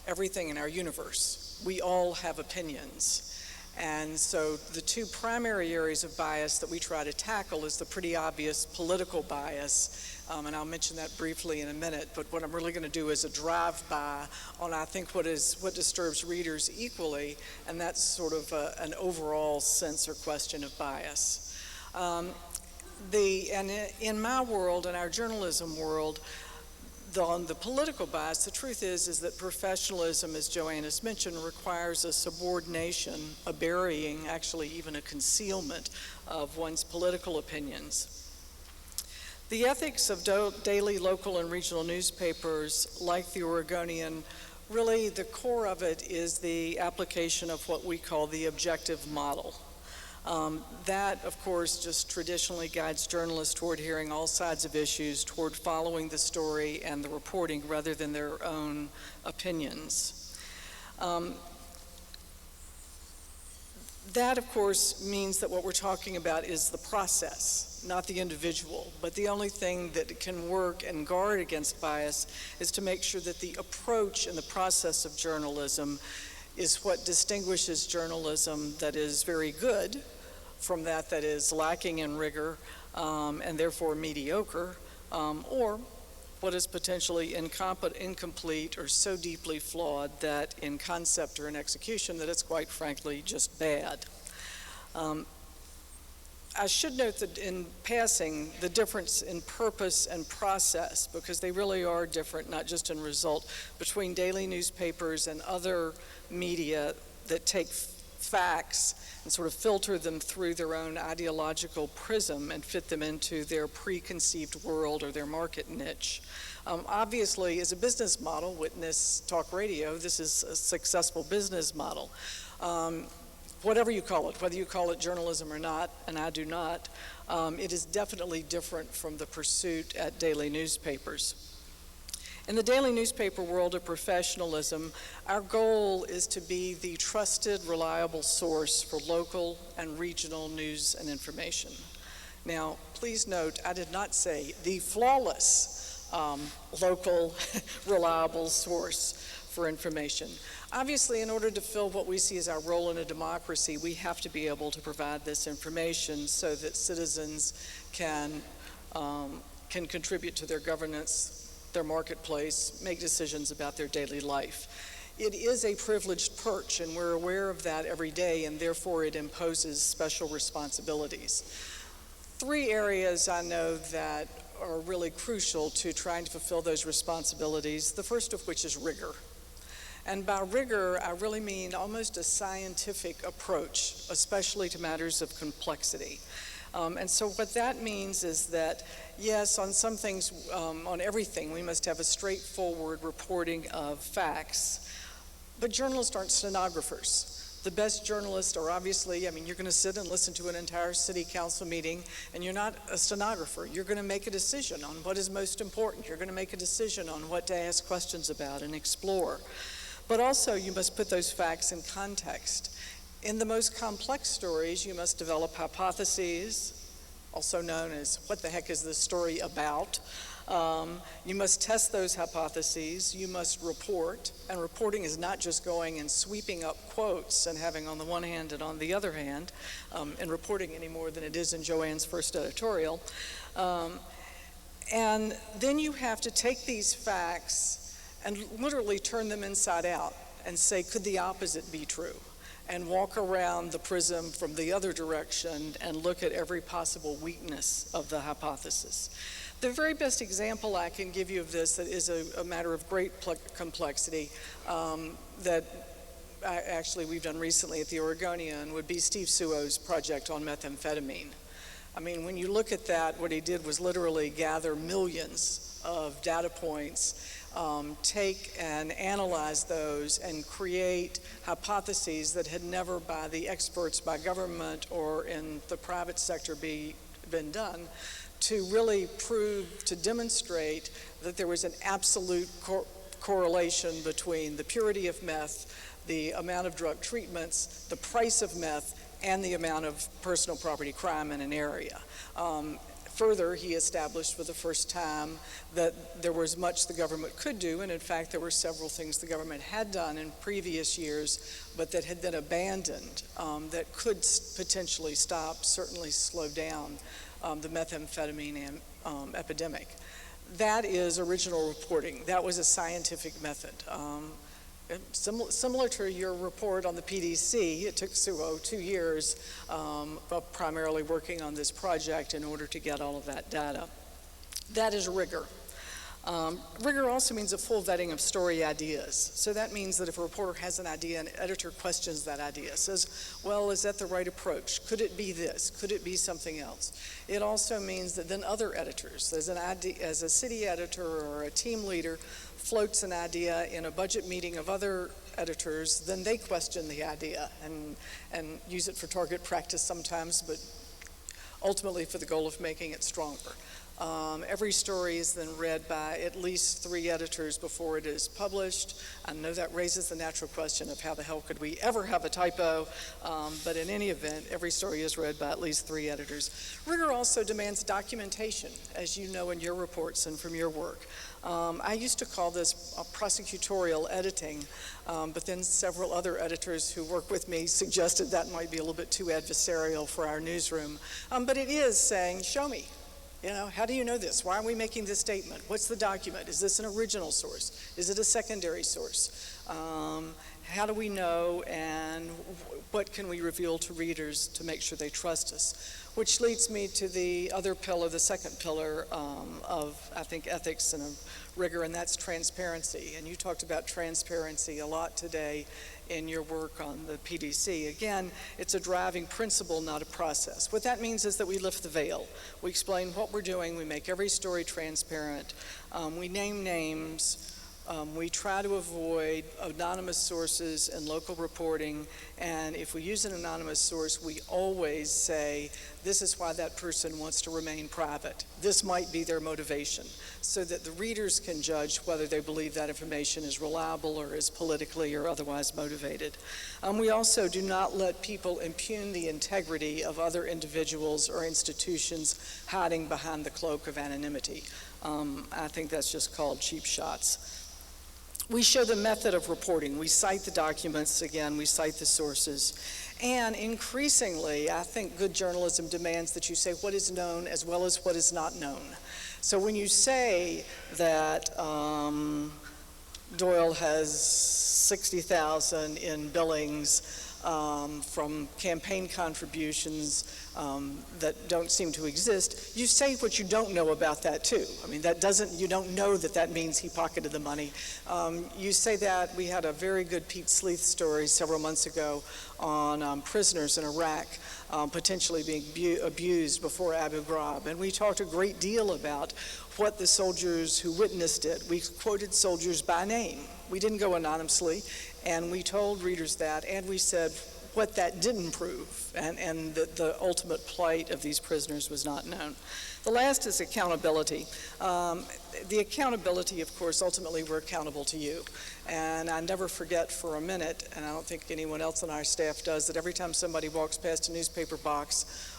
everything in our universe. We all have opinions. And so the 2 primary areas of bias that we try to tackle is the pretty obvious political bias, and I'll mention that briefly in a minute, but what I'm really going to do is a drive-by on, I think, what disturbs readers equally, and that's sort of an overall sense or question of bias. And in my world, in our journalism world, on the political bias, the truth is that professionalism, as Joann has mentioned, requires a subordination, a burying, actually even a concealment of one's political opinions. The ethics of daily, local, and regional newspapers, like the Oregonian, really the core of it is the application of what we call the objective model. That, of course, just traditionally guides journalists toward hearing all sides of issues, toward following the story and the reporting rather than their own opinions. That, of course, means that what we're talking about is the process, not the individual. But the only thing that can work and guard against bias is to make sure that the approach and the process of journalism is what distinguishes journalism that is very good from that is lacking in rigor and therefore mediocre, or what is potentially incomplete or so deeply flawed that in concept or in execution that it's quite frankly just bad. I should note that in passing the difference in purpose and process, because they really are different, not just in result, between daily newspapers and other media that take facts and sort of filter them through their own ideological prism and fit them into their preconceived world or their market niche. Obviously, as a business model, witness talk radio, this is a successful business model. Whatever you call it, whether you call it journalism or not, and I do not, it is definitely different from the pursuit at daily newspapers. In the daily newspaper world of professionalism, our goal is to be the trusted, reliable source for local and regional news and information. Now, please note, I did not say the flawless local, reliable source for information. Obviously, in order to fill what we see as our role in a democracy, we have to be able to provide this information so that citizens can contribute to their governance, their marketplace, make decisions about their daily life. It is a privileged perch, and we're aware of that every day, and therefore it imposes special responsibilities. 3 areas I know that are really crucial to trying to fulfill those responsibilities, the first of which is rigor. And by rigor, I really mean almost a scientific approach, especially to matters of complexity. And so what that means is that, yes, on some things, on everything, we must have a straightforward reporting of facts. But journalists aren't stenographers. The best journalists are obviously, you're going to sit and listen to an entire city council meeting, and you're not a stenographer. You're going to make a decision on what is most important. You're going to make a decision on what to ask questions about and explore. But also, you must put those facts in context. In the most complex stories, you must develop hypotheses, also known as what the heck is this story about? You must test those hypotheses. You must report. And reporting is not just going and sweeping up quotes and having on the one hand and on the other hand, in reporting any more than it is in Joann's first editorial. And then you have to take these facts and literally turn them inside out and say, could the opposite be true? And walk around the prism from the other direction and look at every possible weakness of the hypothesis. The very best example I can give you of this that is a matter of great complexity that we've done recently at the Oregonian would be Steve Suo's project on methamphetamine. When you look at that, what he did was literally gather millions of data points, take and analyze those and create hypotheses that had never by the experts, by government or in the private sector been done to really prove, to demonstrate that there was an absolute correlation between the purity of meth, the amount of drug treatments, the price of meth, and the amount of personal property crime in an area. Further, he established for the first time that there was much the government could do, and in fact there were several things the government had done in previous years but that had been abandoned that could potentially stop, certainly slow down the methamphetamine epidemic. That is original reporting. That was a scientific method. Similar to your report on the PDC, it took Suo 2 years of primarily working on this project in order to get all of that data. That is rigor. Rigor also means a full vetting of story ideas. So that means that if a reporter has an idea, an editor questions that idea, says, well, is that the right approach? Could it be this? Could it be something else? It also means that then other editors, as a city editor or a team leader, floats an idea in a budget meeting of other editors, then they question the idea and use it for target practice sometimes, but ultimately for the goal of making it stronger. Every story is then read by at least 3 editors before it is published. I know that raises the natural question of how the hell could we ever have a typo, but in any event, every story is read by at least 3 editors. Rigor also demands documentation, as you know in your reports and from your work. I used to call this prosecutorial editing, but then several other editors who work with me suggested that might be a little bit too adversarial for our newsroom. But it is saying, show me. You know, how do you know this? Why are we making this statement? What's the document? Is this an original source? Is it a secondary source? How do we know, and what can we reveal to readers to make sure they trust us? Which leads me to the other pillar, the second pillar of, I think, ethics and rigor, and that's transparency. And you talked about transparency a lot today in your work on the PDC. Again, it's a driving principle, not a process. What that means is that we lift the veil. We explain what we're doing. We make every story transparent. We name names. We try to avoid anonymous sources and local reporting, and if we use an anonymous source, we always say, this is why that person wants to remain private. This might be their motivation, so that the readers can judge whether they believe that information is reliable or is politically or otherwise motivated. We also do not let people impugn the integrity of other individuals or institutions hiding behind the cloak of anonymity. I think that's just called cheap shots. We show the method of reporting. We cite the documents, again, we cite the sources. And increasingly, I think good journalism demands that you say what is known as well as what is not known. So when you say that Doyle has 60,000 in billings from campaign contributions that don't seem to exist, you say what you don't know about that too. I mean, you don't know that that means he pocketed the money. You say that. We had a very good Pete Sleeth story several months ago on prisoners in Iraq potentially being abused before Abu Ghraib, and we talked a great deal about what the soldiers who witnessed it. We quoted soldiers by name. We didn't go anonymously, and we told readers that, and we said what that didn't prove, and the ultimate plight of these prisoners was not known. The last is accountability. The accountability, of course, ultimately we're accountable to you. And I never forget for a minute, and I don't think anyone else on our staff does, that every time somebody walks past a newspaper box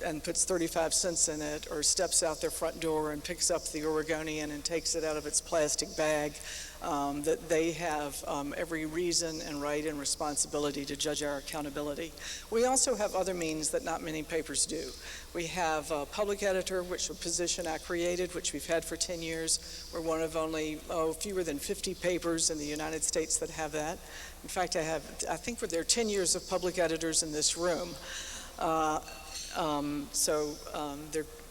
and puts 35 cents in it, or steps out their front door and picks up the Oregonian and takes it out of its plastic bag, that they have every reason and right and responsibility to judge our accountability. We also have other means that not many papers do. We have a public editor, which a position I created, which we've had for 10 years. We're one of only fewer than 50 papers in the United States that have that. In fact, I think there are 10 years of public editors in this room. There are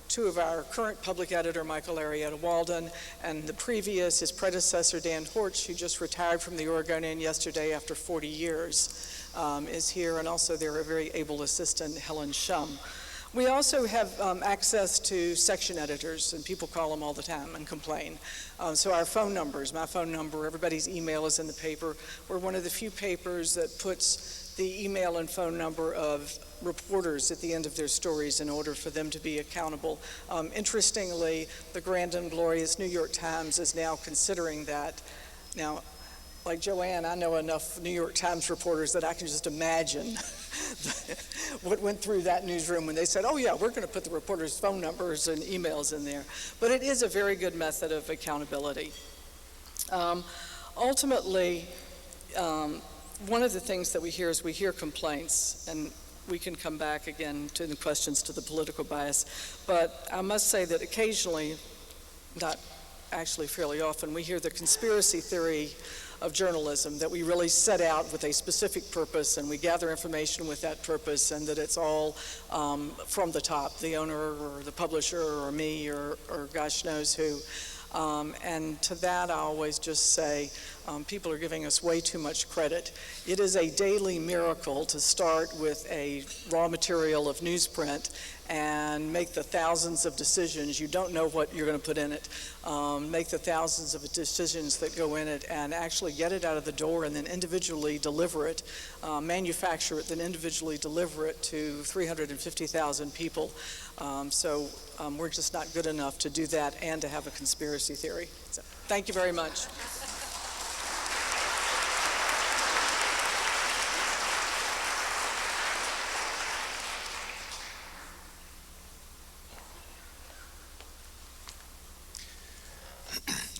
2 of our current public editor, Michael Arietta Walden, and the previous, his predecessor, Dan Horch, who just retired from the Oregonian yesterday after 40 years, is here, and also they're a very able assistant, Helen Shum. We also have access to section editors, and people call them all the time and complain. So our phone numbers, my phone number, everybody's email is in the paper. We're one of the few papers that puts the email and phone number of reporters at the end of their stories in order for them to be accountable. Interestingly, the grand and glorious New York Times is now considering that. Now, like Joann, I know enough New York Times reporters that I can just imagine what went through that newsroom when they said, oh yeah, we're going to put the reporters' phone numbers and emails in there. But it is a very good method of accountability. Ultimately, one of the things that we hear is we hear complaints, and we can come back again to the questions to the political bias, but I must say that occasionally, not actually fairly often, we hear the conspiracy theory of journalism, that we really set out with a specific purpose and we gather information with that purpose, and that it's all from the top, the owner or the publisher or me or gosh knows who. And to that, I always just say, people are giving us way too much credit. It is a daily miracle to start with a raw material of newsprint and make the thousands of decisions. You don't know what you're going to put in it. Make the thousands of decisions that go in it and actually get it out of the door and then individually deliver it, manufacture it, then individually deliver it to 350,000 people. We're just not good enough to do that and to have a conspiracy theory. So, thank you very much.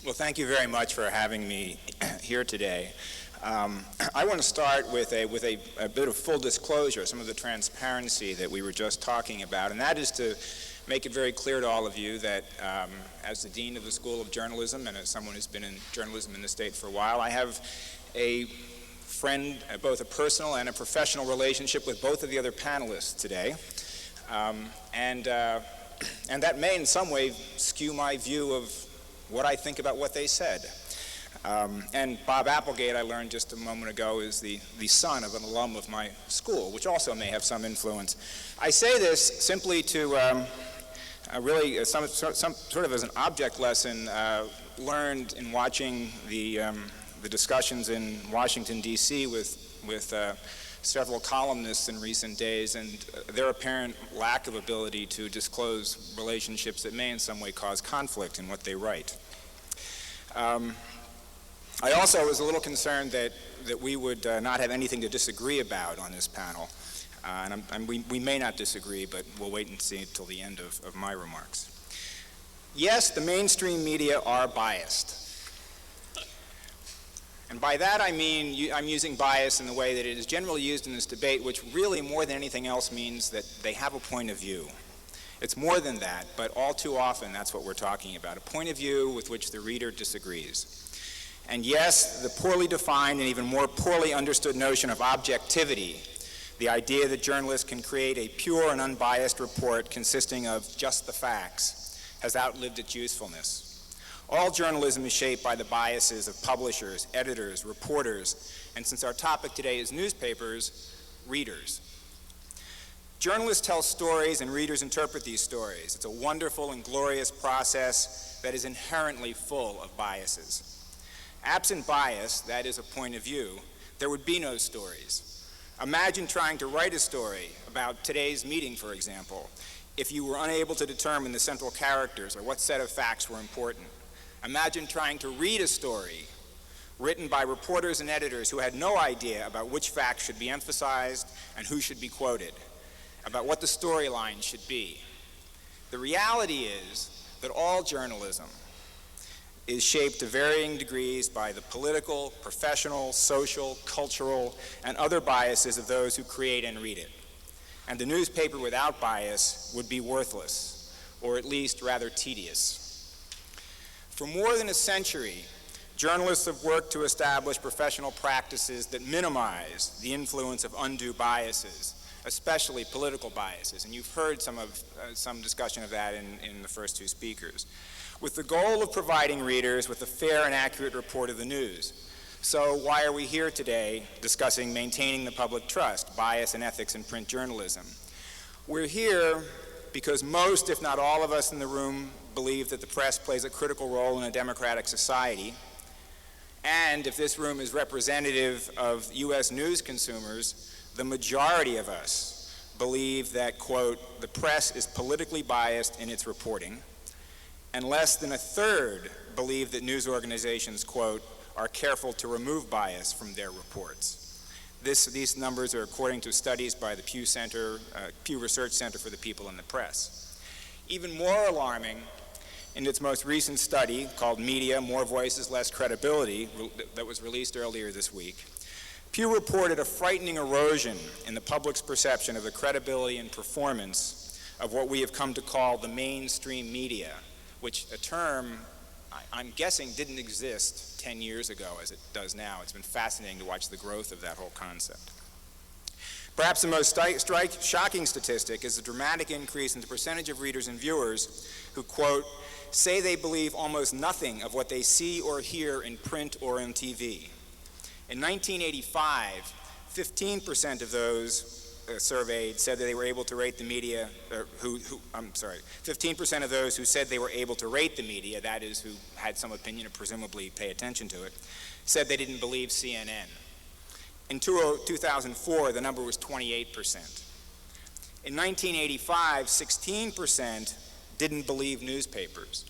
Well, thank you very much for having me here today. I want to start with a bit of full disclosure, some of the transparency that we were just talking about, and that is to make it very clear to all of you that as the Dean of the School of Journalism and as someone who's been in journalism in the state for a while, I have a friend, both a personal and a professional relationship with both of the other panelists today. And that may in some way skew my view of what I think about what they said. And Bob Applegate, I learned just a moment ago, is the son of an alum of my school, which also may have some influence. I say this simply to really some sort of as an object lesson learned in watching the discussions in Washington, D.C. with several columnists in recent days and their apparent lack of ability to disclose relationships that may in some way cause conflict in what they write. I also was a little concerned that we would not have anything to disagree about on this panel. And we may not disagree, but we'll wait and see until the end of my remarks. Yes, the mainstream media are biased. And by that I mean I'm using bias in the way that it is generally used in this debate, which really more than anything else means that they have a point of view. It's more than that, but all too often that's what we're talking about, a point of view with which the reader disagrees. And yes, the poorly defined and even more poorly understood notion of objectivity, the idea that journalists can create a pure and unbiased report consisting of just the facts, has outlived its usefulness. All journalism is shaped by the biases of publishers, editors, reporters, and since our topic today is newspapers, readers. Journalists tell stories and readers interpret these stories. It's a wonderful and glorious process that is inherently full of biases. Absent bias, that is a point of view, there would be no stories. Imagine trying to write a story about today's meeting, for example, if you were unable to determine the central characters or what set of facts were important. Imagine trying to read a story written by reporters and editors who had no idea about which facts should be emphasized and who should be quoted, about what the storyline should be. The reality is that all journalism is shaped to varying degrees by the political, professional, social, cultural, and other biases of those who create and read it. And the newspaper without bias would be worthless, or at least rather tedious. For more than a century, journalists have worked to establish professional practices that minimize the influence of undue biases, especially political biases, and you've heard some discussion of that in the first two speakers, with the goal of providing readers with a fair and accurate report of the news. So why are we here today discussing maintaining the public trust, bias and ethics in print journalism? We're here because most, if not all of us in the room, believe that the press plays a critical role in a democratic society. And if this room is representative of U.S. news consumers, the majority of us believe that, quote, the press is politically biased in its reporting, and less than a third believe that news organizations, quote, are careful to remove bias from their reports. These numbers are according to studies by the Pew Research Center for the People in the Press. Even more alarming, in its most recent study called Media, More Voices, Less Credibility, that was released earlier this week, Pew reported a frightening erosion in the public's perception of the credibility and performance of what we have come to call the mainstream media, which a term I'm guessing didn't exist 10 years ago as it does now. It's been fascinating to watch the growth of that whole concept. Perhaps the most shocking statistic is the dramatic increase in the percentage of readers and viewers who, quote, say they believe almost nothing of what they see or hear in print or on TV. In 1985, 15% of those surveyed said that they were able to rate the media, 15% of those who said they were able to rate the media, that is, who had some opinion or presumably pay attention to it, said they didn't believe CNN. In 2004, the number was 28%. In 1985, 16% didn't believe newspapers.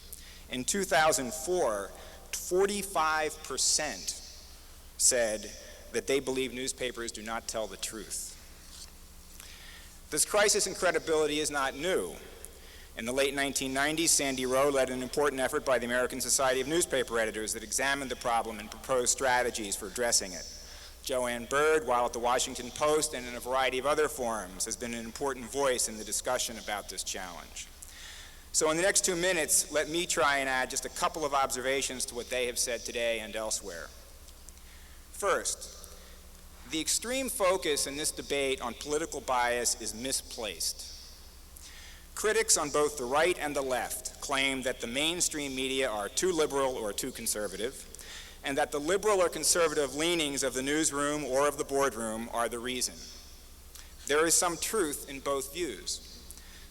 In 2004, 45% said that they believe newspapers do not tell the truth. This crisis in credibility is not new. In the late 1990s, Sandy Rowe led an important effort by the American Society of Newspaper Editors that examined the problem and proposed strategies for addressing it. Joann Byrd, while at the Washington Post and in a variety of other forums, has been an important voice in the discussion about this challenge. So in the next 2 minutes, let me try and add just a couple of observations to what they have said today and elsewhere. First, the extreme focus in this debate on political bias is misplaced. Critics on both the right and the left claim that the mainstream media are too liberal or too conservative, and that the liberal or conservative leanings of the newsroom or of the boardroom are the reason. There is some truth in both views.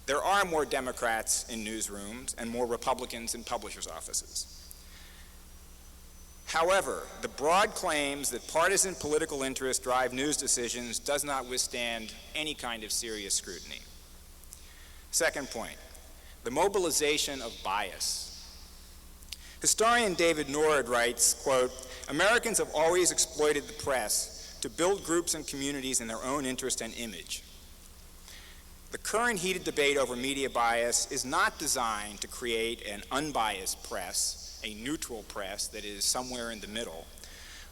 There are more Democrats in newsrooms and more Republicans in publishers' offices. However, the broad claims that partisan political interests drive news decisions does not withstand any kind of serious scrutiny. Second point, the mobilization of bias. Historian David Nord writes, quote, "Americans have always exploited the press to build groups and communities in their own interest and image. The current heated debate over media bias is not designed to create an unbiased press, a neutral press that is somewhere in the middle.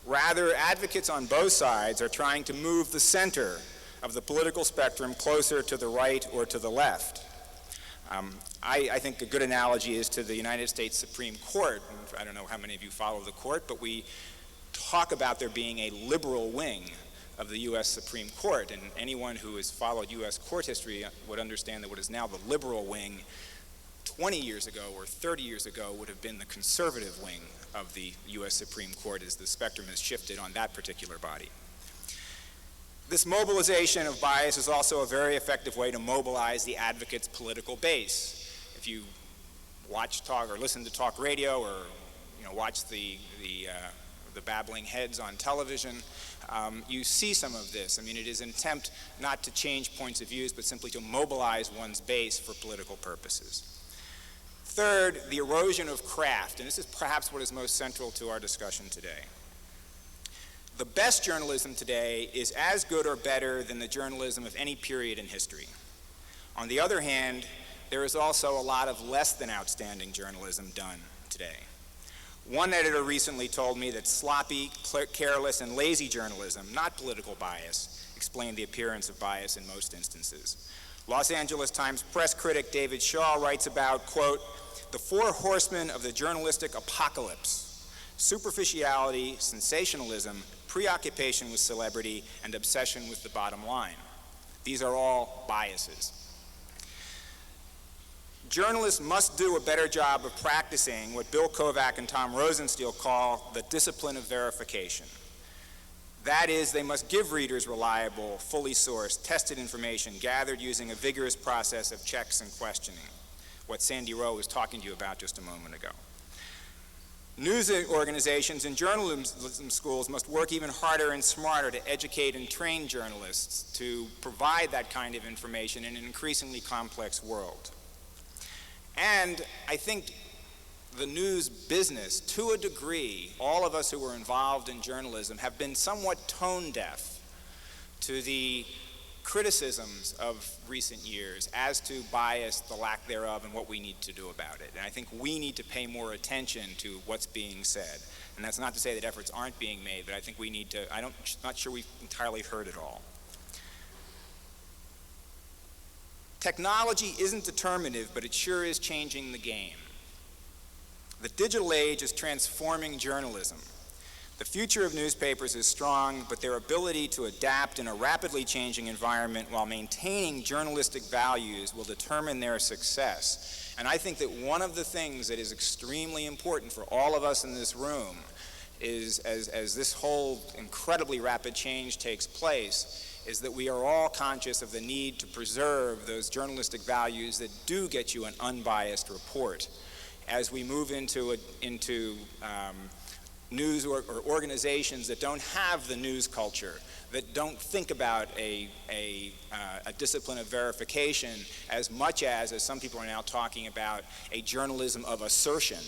Rather, advocates on both sides are trying to move the center of the political spectrum closer to the right or to the left. I think a good analogy is to the United States Supreme Court. I don't know how many of you follow the court, but we talk about there being a liberal wing of the U.S. Supreme Court, and anyone who has followed U.S. court history would understand that what is now the liberal wing 20 years ago or 30 years ago would have been the conservative wing of the U.S. Supreme Court as the spectrum has shifted on that particular body. This mobilization of bias is also a very effective way to mobilize the advocate's political base. If you watch talk or listen to talk radio or watch the babbling heads on television, you see some of this. I mean, it is an attempt not to change points of views, but simply to mobilize one's base for political purposes. Third, the erosion of craft, and this is perhaps what is most central to our discussion today. The best journalism today is as good or better than the journalism of any period in history. On the other hand, there is also a lot of less than outstanding journalism done today. One editor recently told me that sloppy, careless, and lazy journalism, not political bias, explained the appearance of bias in most instances. Los Angeles Times press critic David Shaw writes about, quote, "the four horsemen of the journalistic apocalypse: superficiality, sensationalism, preoccupation with celebrity, and obsession with the bottom line. These are all biases." Journalists must do a better job of practicing what Bill Kovac and Tom Rosenstiel call the discipline of verification. That is, they must give readers reliable, fully sourced, tested information gathered using a vigorous process of checks and questioning, what Sandy Rowe was talking to you about just a moment ago. News organizations and journalism schools must work even harder and smarter to educate and train journalists to provide that kind of information in an increasingly complex world. And I think the news business, to a degree, all of us who were involved in journalism have been somewhat tone deaf to the criticisms of recent years as to bias, the lack thereof, and what we need to do about it. And I think we need to pay more attention to what's being said. And that's not to say that efforts aren't being made, but I think we need to, not sure we've entirely heard it all. Technology isn't determinative, but it sure is changing the game. The digital age is transforming journalism. The future of newspapers is strong, but their ability to adapt in a rapidly changing environment while maintaining journalistic values will determine their success. And I think that one of the things that is extremely important for all of us in this room is, as this whole incredibly rapid change takes place, is that we are all conscious of the need to preserve those journalistic values that do get you an unbiased report as we move into news or organizations that don't have the news culture, that don't think about a discipline of verification as much as some people are now talking about, a journalism of assertion.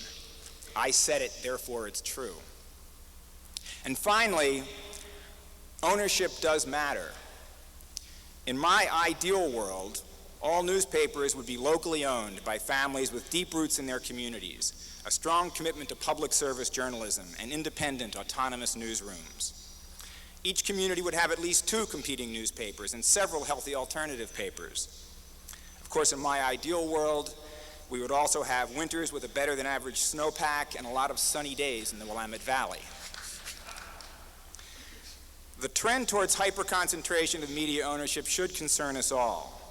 I said it, therefore it's true. And finally, ownership does matter. In my ideal world, all newspapers would be locally owned by families with deep roots in their communities, a strong commitment to public service journalism, and independent, autonomous newsrooms. Each community would have at least 2 competing newspapers and several healthy alternative papers. Of course, in my ideal world, we would also have winters with a better than average snowpack and a lot of sunny days in the Willamette Valley. The trend towards hyper-concentration of media ownership should concern us all.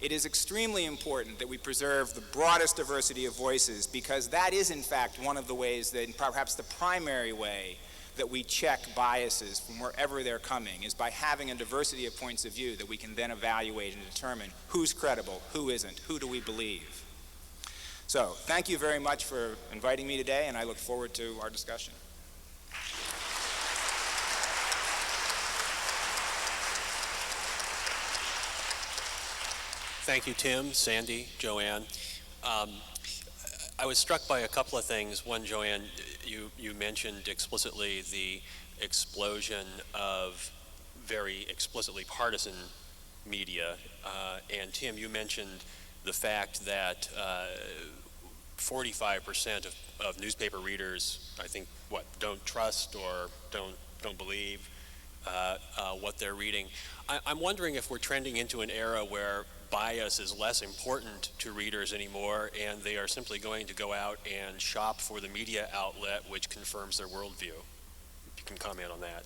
It is extremely important that we preserve the broadest diversity of voices, because that is in fact one of the ways that, perhaps the primary way, that we check biases from wherever they're coming, is by having a diversity of points of view that we can then evaluate and determine who's credible, who isn't, who do we believe. So, thank you very much for inviting me today, and I look forward to our discussion. Thank you, Tim, Sandy, Joann. I was struck by a couple of things. One, Joann, you mentioned explicitly the explosion of very explicitly partisan media. And Tim, you mentioned the fact that 45% of newspaper readers, I think, don't trust or don't believe what they're reading. I'm wondering if we're trending into an era where bias is less important to readers anymore, and they are simply going to go out and shop for the media outlet which confirms their worldview. If you can comment on that.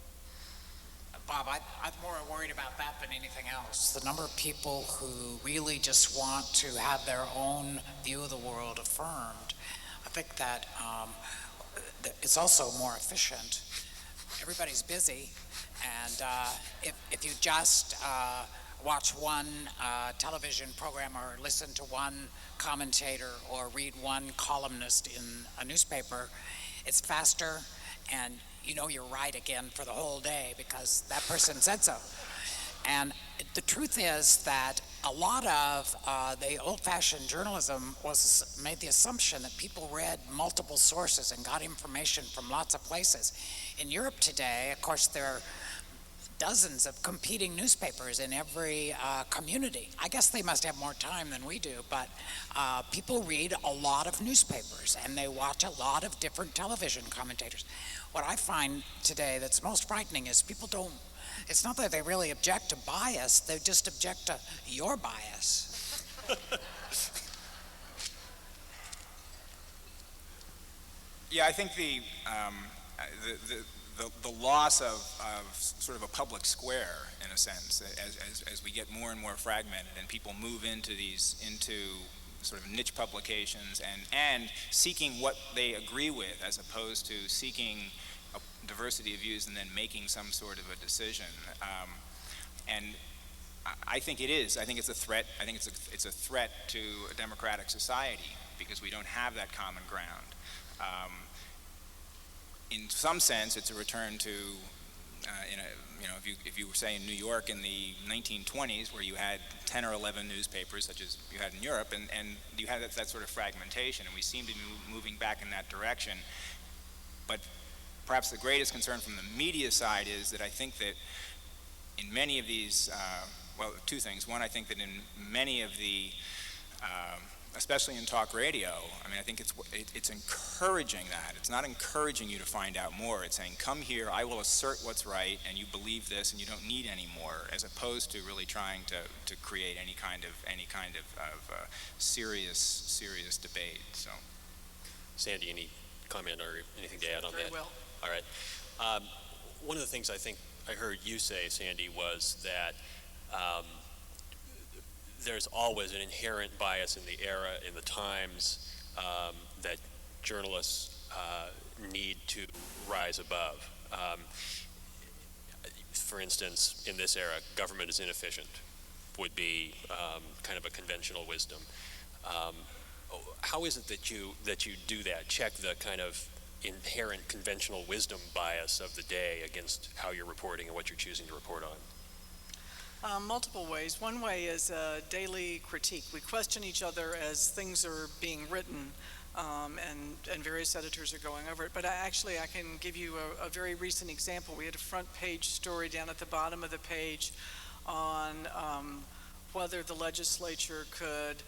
Bob, I'm more worried about that than anything else. The number of people who really just want to have their own view of the world affirmed. I think that it's also more efficient. Everybody's busy, and if you just watch one television program or listen to one commentator or read one columnist in a newspaper, it's faster, and you know you're right again for the whole day because that person said so. And the truth is that a lot of the old-fashioned journalism made the assumption that people read multiple sources and got information from lots of places. In Europe today, of course, there are dozens of competing newspapers in every community. I guess they must have more time than we do, but people read a lot of newspapers and they watch a lot of different television commentators. What I find today that's most frightening is people don't, it's not that they really object to bias, they just object to your bias. Yeah, I think the loss of sort of a public square, in a sense, as we get more and more fragmented and people move into sort of niche publications and seeking what they agree with, as opposed to seeking a diversity of views and then making some sort of a decision. And I think it is. I think it's a threat. I think it's a threat to a democratic society because we don't have that common ground. In some sense, it's a return to, if you were, say, in New York in the 1920s, where you had 10 or 11 newspapers, such as you had in Europe, and you had that sort of fragmentation, and we seem to be moving back in that direction. But perhaps the greatest concern from the media side is that I think that in many of these, two things. One, I think that in many of the especially in talk radio, I mean, I think it's encouraging that. It's not encouraging you to find out more. It's saying, come here, I will assert what's right, and you believe this, and you don't need any more, as opposed to really trying to create any kind of serious debate. So, Sandy, any comment or anything to add on that? Very well. All right. One of the things I think I heard you say, Sandy, was that there's always an inherent bias in the era, in the times, that journalists need to rise above. For instance, in this era, government is inefficient would be kind of a conventional wisdom. How is it that you do that? Check the kind of inherent conventional wisdom bias of the day against how you're reporting and what you're choosing to report on? Multiple ways. One way is daily critique. We question each other as things are being written, and various editors are going over it. But I can give you a very recent example. We had a front page story down at the bottom of the page on whether the legislature could,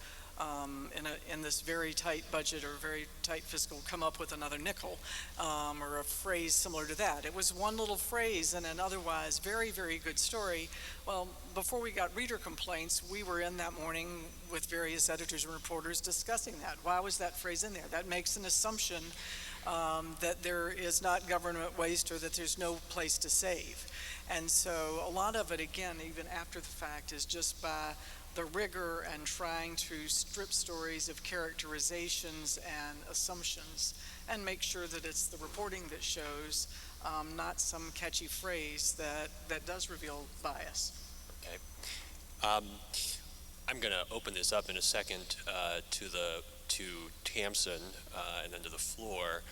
in this very tight budget or very tight fiscal, come up with another nickel, or a phrase similar to that. It was one little phrase in an otherwise very, very good story. Well, before we got reader complaints, we were in that morning with various editors and reporters discussing that. Why was that phrase in there? That makes an assumption that there is not government waste or that there's no place to save. And so a lot of it, again, even after the fact, is just by the rigor and trying to strip stories of characterizations and assumptions and make sure that it's the reporting that shows, not some catchy phrase that does reveal bias. Okay. I'm going to open this up in a second to Tamsin and then to the floor,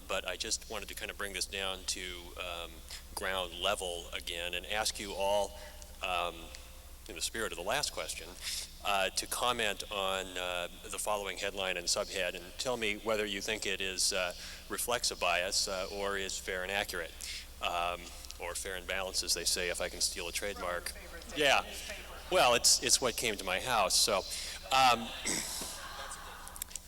but I just wanted to kind of bring this down to ground level again and ask you all, in the spirit of the last question, to comment on the following headline and subhead and tell me whether you think it reflects a bias or is fair and accurate, or fair and balanced, as they say, if I can steal a trademark. Yeah. Well, it's what came to my house. So,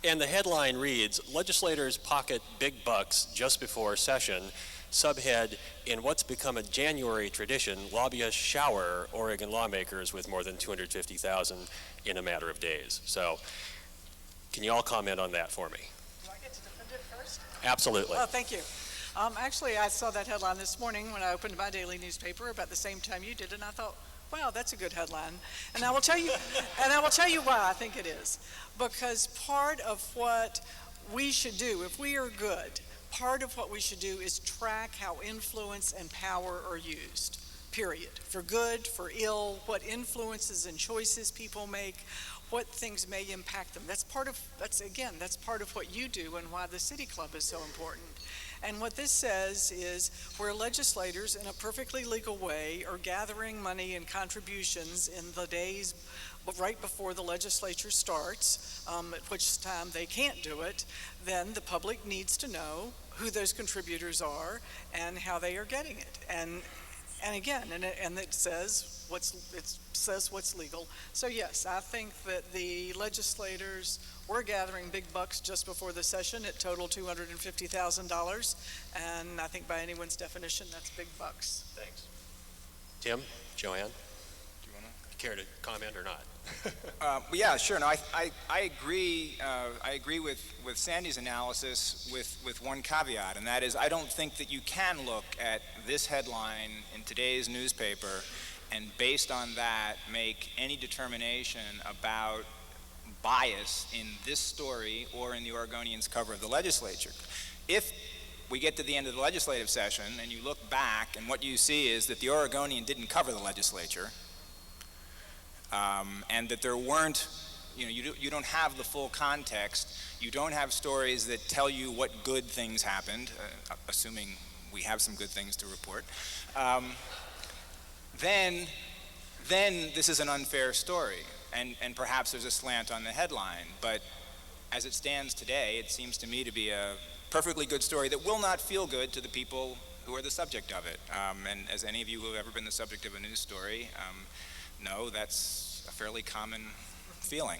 and the headline reads, "Legislators pocket big bucks just before session." Subhead, "In what's become a January tradition, lobbyists shower Oregon lawmakers with more than $250,000 in a matter of days." So, can you all comment on that for me? Do I get to defend it first? Absolutely. Oh, thank you. Actually, I saw that headline this morning when I opened my daily newspaper about the same time you did, and I thought, wow, that's a good headline. And I will tell you, why I think it is. Because part of what we should do, if we are good, part of what we should do is track how influence and power are used, period. For good, for ill, what influences and choices people make, what things may impact them. That's part of what you do and why the City Club is so important. And what this says is where legislators, in a perfectly legal way, are gathering money and contributions in the days right before the legislature starts, at which time they can't do it, then the public needs to know who those contributors are and how they are getting it. And again, it says what's legal. So yes, I think that the legislators were gathering big bucks just before the session. It totaled $250,000, and I think by anyone's definition, that's big bucks. Thanks. Tim, Joann, do you want to care to comment or not? Yeah, sure. No, I agree. I agree with Sandy's analysis with one caveat, and that is I don't think that you can look at this headline in today's newspaper and based on that make any determination about bias in this story or in the Oregonian's cover of the legislature. If we get to the end of the legislative session and you look back and what you see is that the Oregonian didn't cover the legislature, and that there weren't, you don't have the full context, you don't have stories that tell you what good things happened, assuming we have some good things to report, then this is an unfair story. And perhaps there's a slant on the headline, but as it stands today, it seems to me to be a perfectly good story that will not feel good to the people who are the subject of it. And as any of you who have ever been the subject of a news story know, that's a fairly common feeling.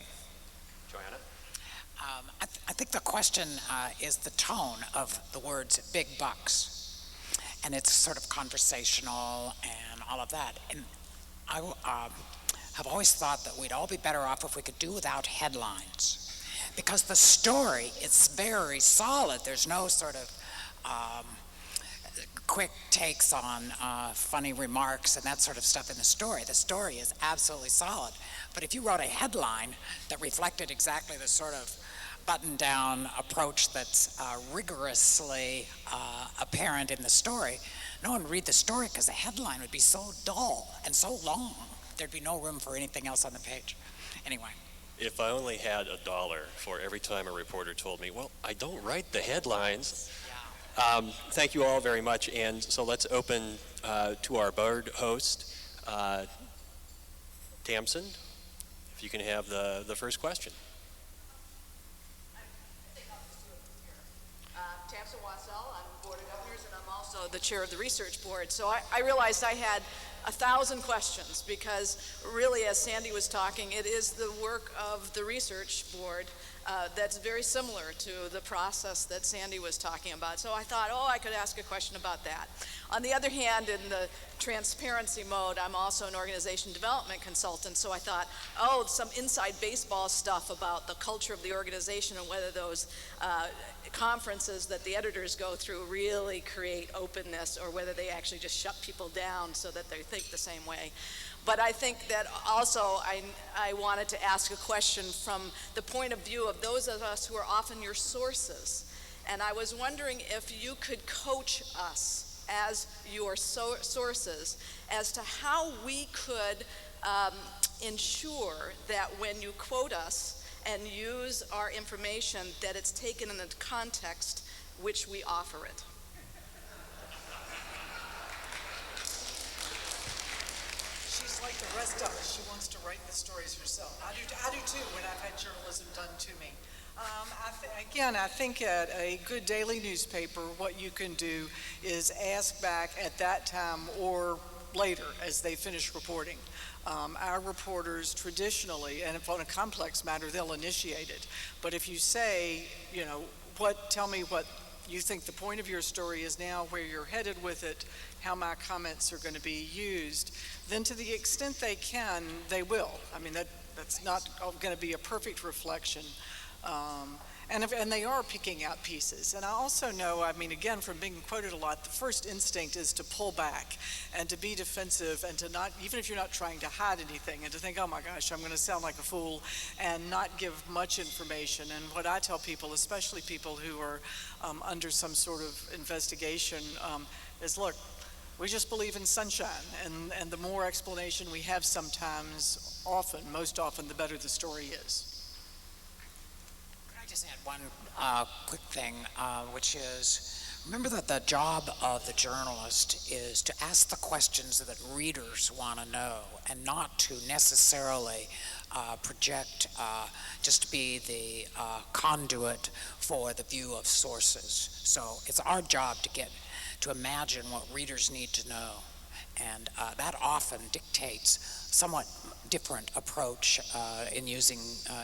Joanna? I think the question is the tone of the words big bucks. And it's sort of conversational and all of that. And I have always thought that we'd all be better off if we could do without headlines. Because the story is very solid. There's no sort of quick takes on funny remarks and that sort of stuff in the story. The story is absolutely solid. But if you wrote a headline that reflected exactly the sort of button-down approach that's rigorously apparent in the story, no one would read the story because the headline would be so dull and so long. There'd be no room for anything else on the page. Anyway. If I only had $1 for every time a reporter told me, well, I don't write the headlines, Thank you all very much, and so let's open to our Byrd host, Tamsin, if you can have the first question. Tamsin Wassell, I'm the Board of Governors, and I'm also the chair of the research board. So I realized I had 1,000 questions because really, as Sandy was talking, it is the work of the research board that's very similar to the process that Sandy was talking about. So I thought, I could ask a question about that. On the other hand, in the transparency mode, I'm also an organization development consultant, so I thought, some inside baseball stuff about the culture of the organization and whether those conferences that the editors go through really create openness or whether they actually just shut people down so that they think the same way. But I think that also I wanted to ask a question from the point of view of those of us who are often your sources. And I was wondering if you could coach us as your sources as to how we could ensure that when you quote us and use our information, that it's taken in the context which we offer it. She's like the rest of us. She wants to write the stories herself. I do too when I've had journalism done to me. I think at a good daily newspaper, what you can do is ask back at that time or later as they finish reporting. Our reporters traditionally, and if on a complex matter, they'll initiate it. But if you say, tell me what you think the point of your story is now, where you're headed with it, how my comments are going to be used, then to the extent they can, they will. I mean, that's not going to be a perfect reflection. And they are picking out pieces. And I also know, again, from being quoted a lot, the first instinct is to pull back and to be defensive and to not, even if you're not trying to hide anything, and to think, oh my gosh, I'm going to sound like a fool, and not give much information. And what I tell people, especially people who are under some sort of investigation, is look, we just believe in sunshine, and the more explanation we have sometimes, most often, the better the story is. Just add one quick thing, which is, remember that the job of the journalist is to ask the questions that readers want to know, and not to necessarily project, just to be the conduit for the view of sources. So it's our job to imagine what readers need to know, and that often dictates somewhat different approach in using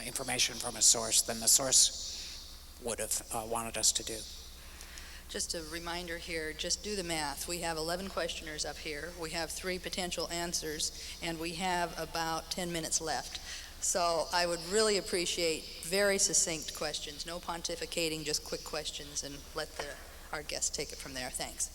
information from a source than the source would have wanted us to do. Just a reminder here, just do the math. We have 11 questioners up here. We have 3 potential answers, and we have about 10 minutes left. So I would really appreciate very succinct questions, no pontificating, just quick questions, and let our guests take it from there. Thanks.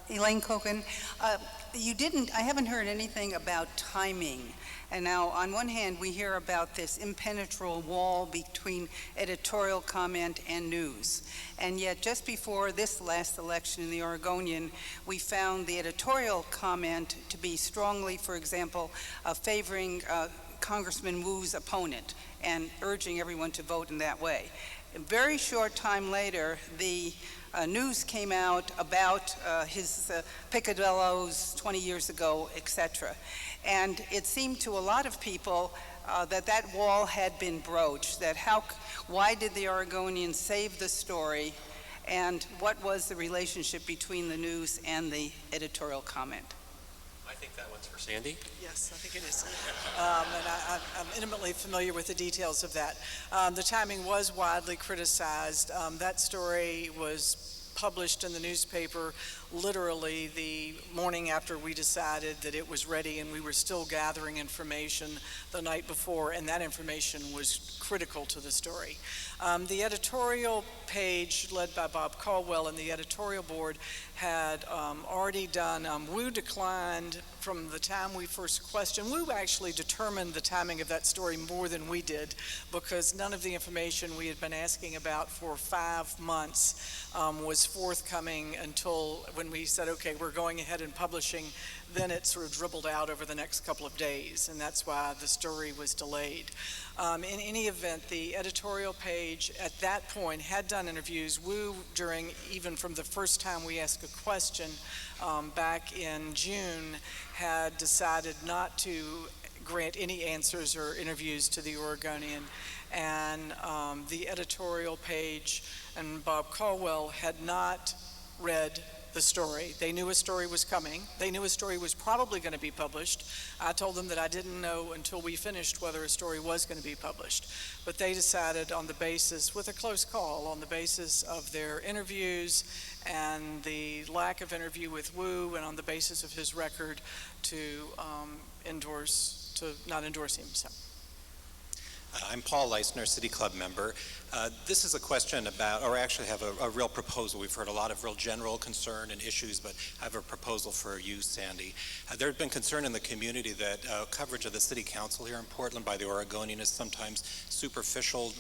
Elaine Kochen, I haven't heard anything about timing. And now, on one hand, we hear about this impenetrable wall between editorial comment and news. And yet, just before this last election in the Oregonian, we found the editorial comment to be strongly, for example, favoring Congressman Wu's opponent and urging everyone to vote in that way. A very short time later, the news came out about his picadillos 20 years ago, etc. And it seemed to a lot of people that wall had been broached, that why did the Oregonian save the story, and what was the relationship between the news and the editorial comment? I think that one's for Sandy. Yes, I think it is. And I'm intimately familiar with the details of that. The timing was widely criticized. That story was published in the newspaper literally the morning after we decided that it was ready, and we were still gathering information the night before, and that information was critical to the story. The editorial page led by Bob Caldwell and the editorial board had already done, Wu declined from the time we first questioned. Wu actually determined the timing of that story more than we did, because none of the information we had been asking about for 5 months was forthcoming until when we said, okay, we're going ahead and publishing. Then it sort of dribbled out over the next couple of days, and that's why the story was delayed. In any event, the editorial page at that point had done interviews. Wu, even from the first time we asked a question back in June, had decided not to grant any answers or interviews to the Oregonian. And the editorial page and Bob Caldwell had not read the story. They knew a story was coming. They knew a story was probably going to be published. I told them that I didn't know until we finished whether a story was going to be published. But they decided on the basis, with a close call, on the basis of their interviews and the lack of interview with Wu, and on the basis of his record, to not endorse him. So. I'm Paul Leisner, City Club member. This is a question about, or I actually have a real proposal. We've heard a lot of real general concern and issues, but I have a proposal for you, Sandy. There had been concern in the community that coverage of the City Council here in Portland by the Oregonian is sometimes superficial.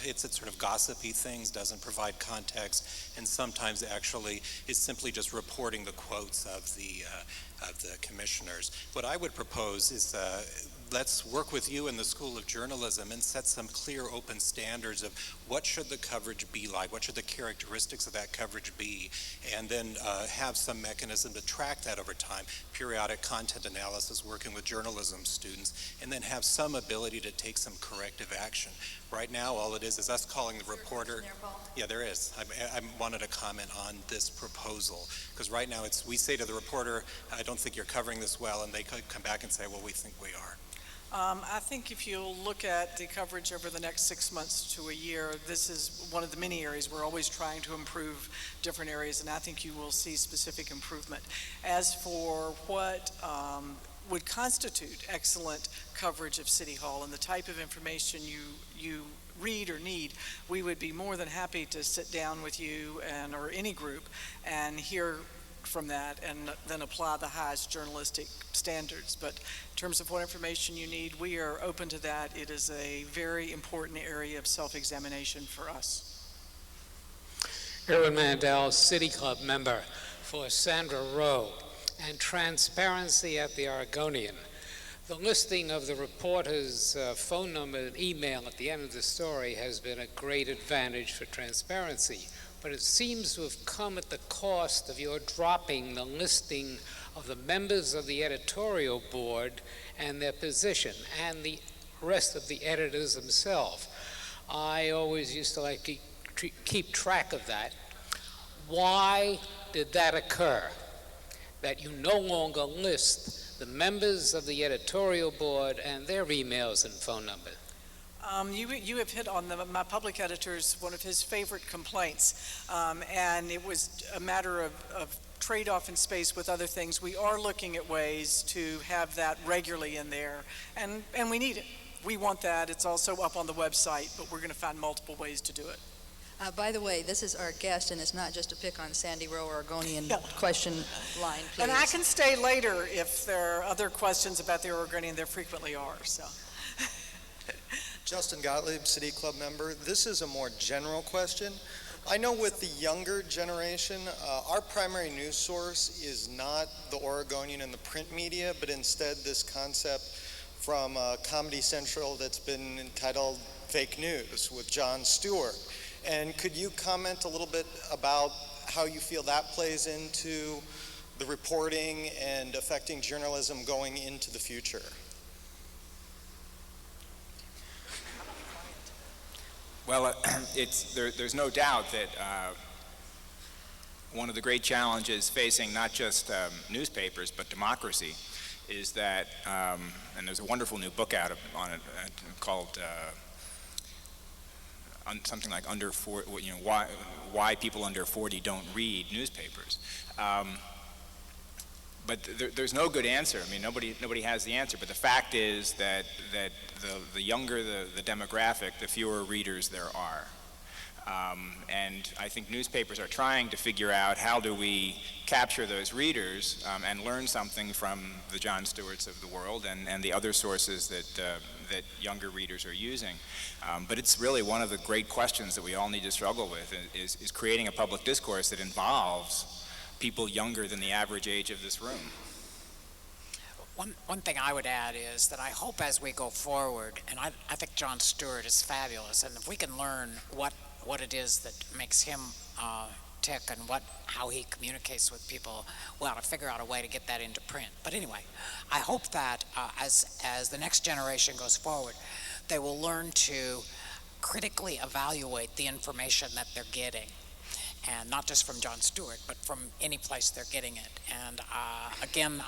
It's sort of gossipy things, doesn't provide context, and sometimes actually is simply just reporting the quotes of the commissioners. What I would propose is let's work with you in the School of Journalism and set some clear, open standards of what should the coverage be like, what should the characteristics of that coverage be, and then have some mechanism to track that over time, periodic content analysis, working with journalism students, and then have some ability to take some corrective action. Right now, all it is us calling the reporter. Yeah, there is. I wanted to comment on this proposal, because right now we say to the reporter, I don't think you're covering this well, and they could come back and say, well, we think we are. I think if you look at the coverage over the next 6 months to a year, this is one of the many areas. We're always trying to improve different areas, and I think you will see specific improvement. As for what would constitute excellent coverage of City Hall and the type of information you read or need, we would be more than happy to sit down with you or any group and hear from that and then apply the highest journalistic standards. But in terms of what information you need, we are open to that. It is a very important area of self-examination for us. Edwin Mandel, City Club member for Sandra Rowe, and transparency at the Oregonian. The listing of the reporter's phone number and email at the end of the story has been a great advantage for transparency, but it seems to have come at the cost of your dropping the listing of the members of the editorial board and their position, and the rest of the editors themselves. I always used to like to keep track of that. Why did that occur, that you no longer list the members of the editorial board and their emails and phone numbers? You have hit on my public editor's one of his favorite complaints, and it was a matter of trade-off in space with other things. We are looking at ways to have that regularly in there, and we need it. We want that. It's also up on the website, but we're going to find multiple ways to do it. By the way, this is our guest, and it's not just a pick on Sandy Rowe Oregonian question line, please. And I can stay later if there are other questions about the Oregonian. There frequently are, so. Justin Gottlieb, City Club member. This is a more general question. I know with the younger generation, our primary news source is not the Oregonian and the print media, but instead this concept from Comedy Central that's been entitled Fake News with Jon Stewart. And could you comment a little bit about how you feel that plays into the reporting and affecting journalism going into the future? Well, there's no doubt that one of the great challenges facing not just newspapers but democracy is that, and there's a wonderful new book out on it called something like why people under 40 don't read newspapers. But there's no good answer. I mean, nobody has the answer. But the fact is that the younger the demographic, the fewer readers there are. And I think newspapers are trying to figure out how do we capture those readers and learn something from the Jon Stewarts of the world and the other sources that younger readers are using. But it's really one of the great questions that we all need to struggle with is creating a public discourse that involves people younger than the average age of this room. One thing I would add is that I hope as we go forward, and I think Jon Stewart is fabulous, and if we can learn what it is that makes him tick and how he communicates with people, we ought to figure out a way to get that into print. But anyway, I hope that as the next generation goes forward, they will learn to critically evaluate the information that they're getting, and not just from Jon Stewart, but from any place they're getting it. And again,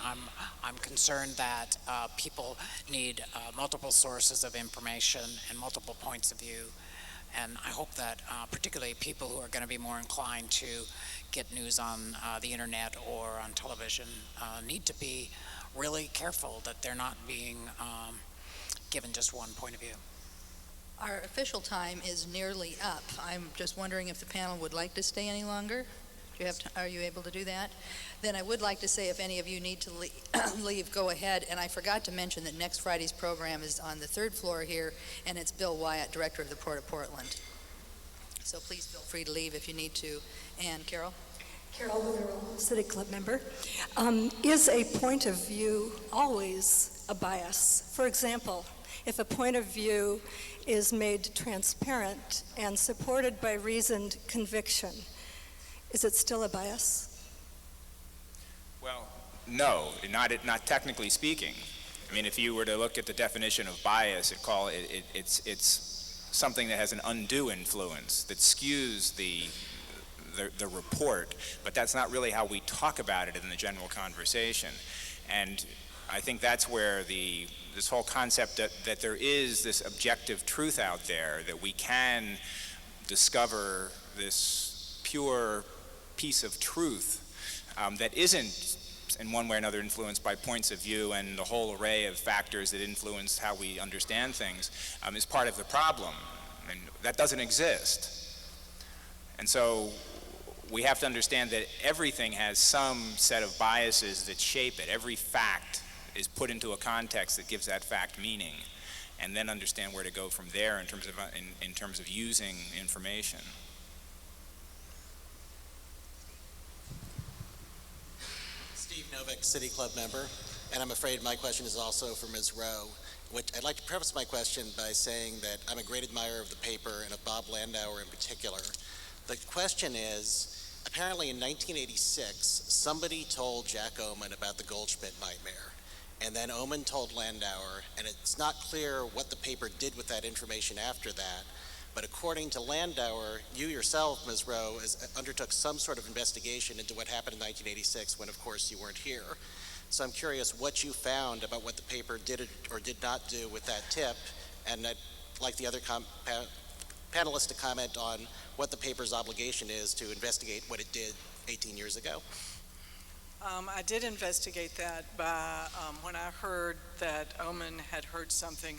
I'm concerned that people need multiple sources of information and multiple points of view. And I hope that particularly people who are going to be more inclined to get news on the internet or on television need to be really careful that they're not being given just one point of view. Our official time is nearly up. I'm just wondering if the panel would like to stay any longer. Are you able to do that? Then I would like to say if any of you need to leave, go ahead. And I forgot to mention that next Friday's program is on the third floor here, and it's Bill Wyatt, Director of the Port of Portland. So please feel free to leave if you need to. And Carol? Carol Witherell, City Club member. Is a point of view always a bias? For example, if a point of view is made transparent and supported by reasoned conviction, is it still a bias? Well, no, not technically speaking. I mean, if you were to look at the definition of bias, it's something that has an undue influence, that skews the report, but that's not really how we talk about it in the general conversation. And I think that's where this whole concept that there is this objective truth out there, that we can discover this pure piece of truth that isn't in one way or another influenced by points of view and the whole array of factors that influence how we understand things, is part of the problem. And that doesn't exist. And so we have to understand that everything has some set of biases that shape it. Every fact is put into a context that gives that fact meaning, and then understand where to go from there in terms of using information. Steve Novick, City Club member, and I'm afraid my question is also for Ms. Rowe. I'd like to preface my question by saying that I'm a great admirer of the paper and of Bob Landauer in particular. The question is, apparently in 1986, somebody told Jack Oman about the Goldschmidt nightmare. And then Oman told Landauer, and it's not clear what the paper did with that information after that, but according to Landauer, you yourself, Ms. Rowe, undertook some sort of investigation into what happened in 1986 when, of course, you weren't here. So I'm curious what you found about what the paper did or did not do with that tip, and I'd like the other panelists to comment on what the paper's obligation is to investigate what it did 18 years ago. I did investigate that by, when I heard that Oman had heard something,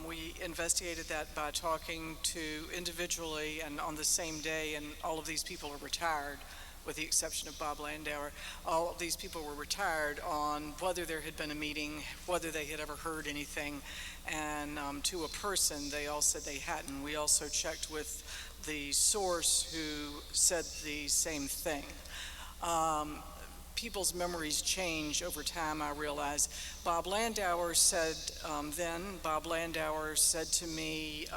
we investigated that by talking to individually and on the same day, and all of these people are retired, with the exception of Bob Landauer. All of these people were retired on whether there had been a meeting, whether they had ever heard anything, and to a person, they all said they hadn't. We also checked with the source who said the same thing. People's memories change over time, I realize. Bob Landauer said Bob Landauer said to me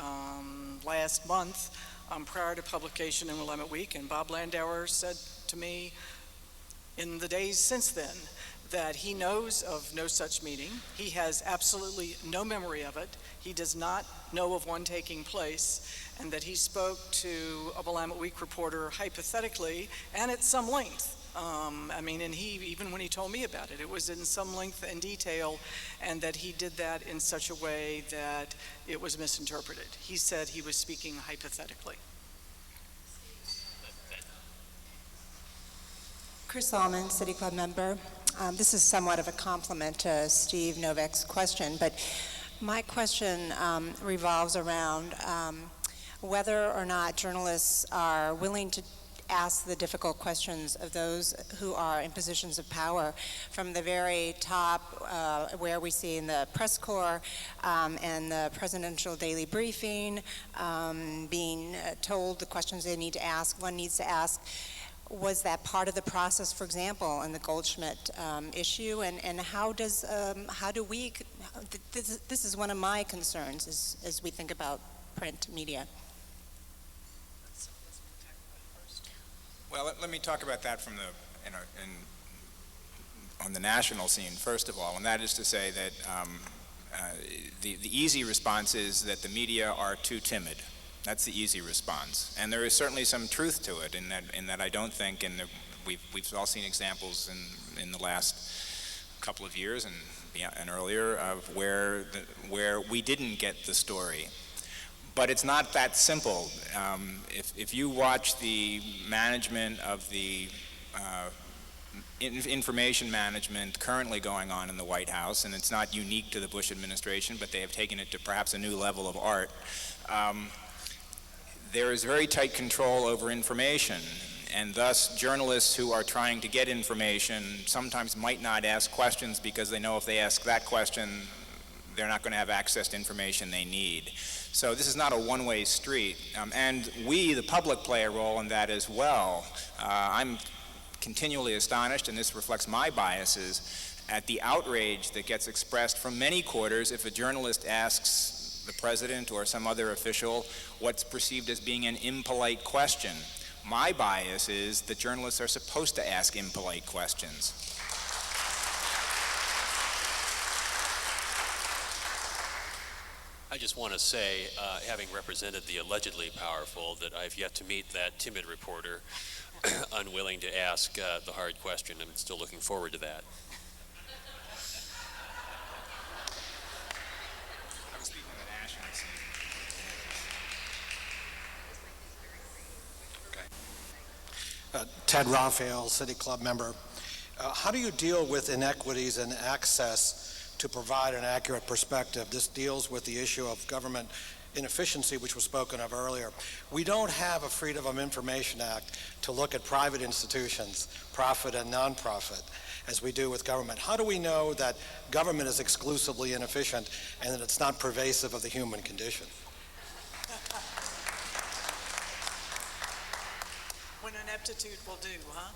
last month, prior to publication in Willamette Week, and Bob Landauer said to me in the days since then that he knows of no such meeting. He has absolutely no memory of it. He does not know of one taking place, and that he spoke to a Willamette Week reporter hypothetically and at some length. And even when he told me about it, it was in some length and detail, and that he did that in such a way that it was misinterpreted. He said he was speaking hypothetically. Chris Allman, City Club member. This is somewhat of a compliment to Steve Novick's question, but my question revolves around whether or not journalists are willing to ask the difficult questions of those who are in positions of power, from the very top, where we see in the press corps and the presidential daily briefing, being told the questions they need to ask. One needs to ask, Was that part of the process, for example, in the Goldschmidt issue? And how do we, this is one of my concerns as we think about print media. Well, let me talk about that from on the national scene, first of all, and that is to say that the easy response is that the media are too timid. That's the easy response, and there is certainly some truth to it in that I don't think, and we've all seen examples in the last couple of years and earlier of where we didn't get the story. But it's not that simple. If you watch the management of the information management currently going on in the White House, and it's not unique to the Bush administration, but they have taken it to perhaps a new level of art, there is very tight control over information, and thus journalists who are trying to get information sometimes might not ask questions because they know if they ask that question, they're not going to have access to information they need. So this is not a one-way street, and we, the public, play a role in that as well. I'm continually astonished, and this reflects my biases, at the outrage that gets expressed from many quarters if a journalist asks the president or some other official what's perceived as being an impolite question. My bias is that journalists are supposed to ask impolite questions. I just want to say, having represented the allegedly powerful, that I've yet to meet that timid reporter unwilling to ask the hard question. I'm still looking forward to that. Ted Raphael, City Club member. How do you deal with inequities in access to provide an accurate perspective? This deals with the issue of government inefficiency, which was spoken of earlier. We don't have a Freedom of Information Act to look at private institutions, profit and nonprofit, as we do with government. How do we know that government is exclusively inefficient and that it's not pervasive of the human condition? When ineptitude will do, huh?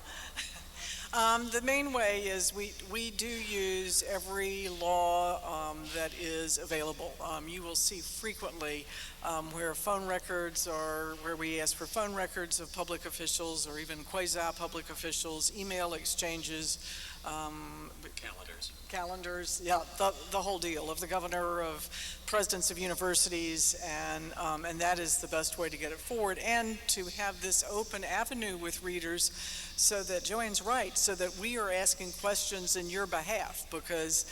The main way is we do use every law that is available. You will see frequently where phone records are, where we ask for phone records of public officials or even quasi-public officials, email exchanges, calendars, yeah, the whole deal of the governor, of presidents of universities, and that is the best way to get it forward, and to have this open avenue with readers so that, Joann's right, so that we are asking questions in your behalf, because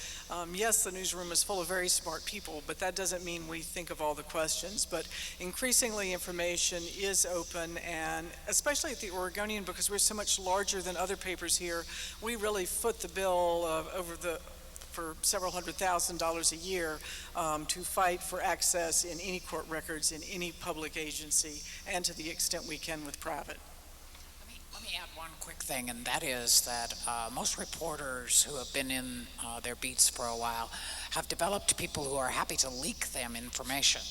yes, the newsroom is full of very smart people, but that doesn't mean we think of all the questions. But increasingly information is open, and especially at the Oregonian, because we're so much larger than other papers here, we really foot the bill for several $100,000 a year to fight for access in any court records, in any public agency, and to the extent we can with private. Let me add one quick thing, and that is that most reporters who have been in their beats for a while have developed people who are happy to leak them information.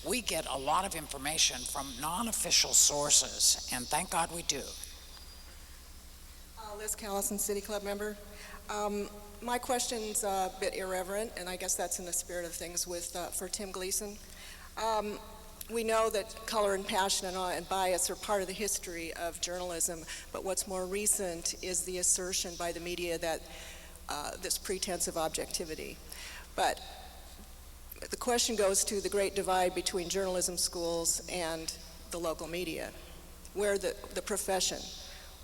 We get a lot of information from non-official sources, and thank God we do. Liz Callison, City Club member. My question's a bit irreverent, and I guess that's in the spirit of things for Tim Gleason. We know that color and passion and bias are part of the history of journalism, but what's more recent is the assertion by the media that this pretense of objectivity. But the question goes to the great divide between journalism schools and the local media, where the profession,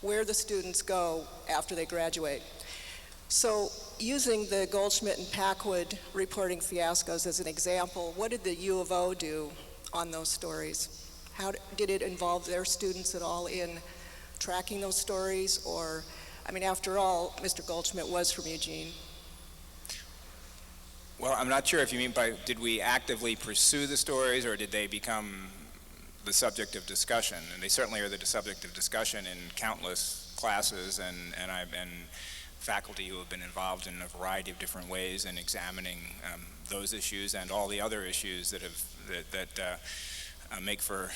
where the students go after they graduate. So using the Goldschmidt and Packwood reporting fiascos as an example, what did the U of O do on those stories? How did it involve their students at all in tracking those stories? Or, I mean, after all, Mr. Goldschmidt was from Eugene. Well, I'm not sure if you mean by did we actively pursue the stories, or did they become the subject of discussion? And they certainly are the subject of discussion in countless classes, and I've been faculty who have been involved in a variety of different ways in examining those issues and all the other issues that make for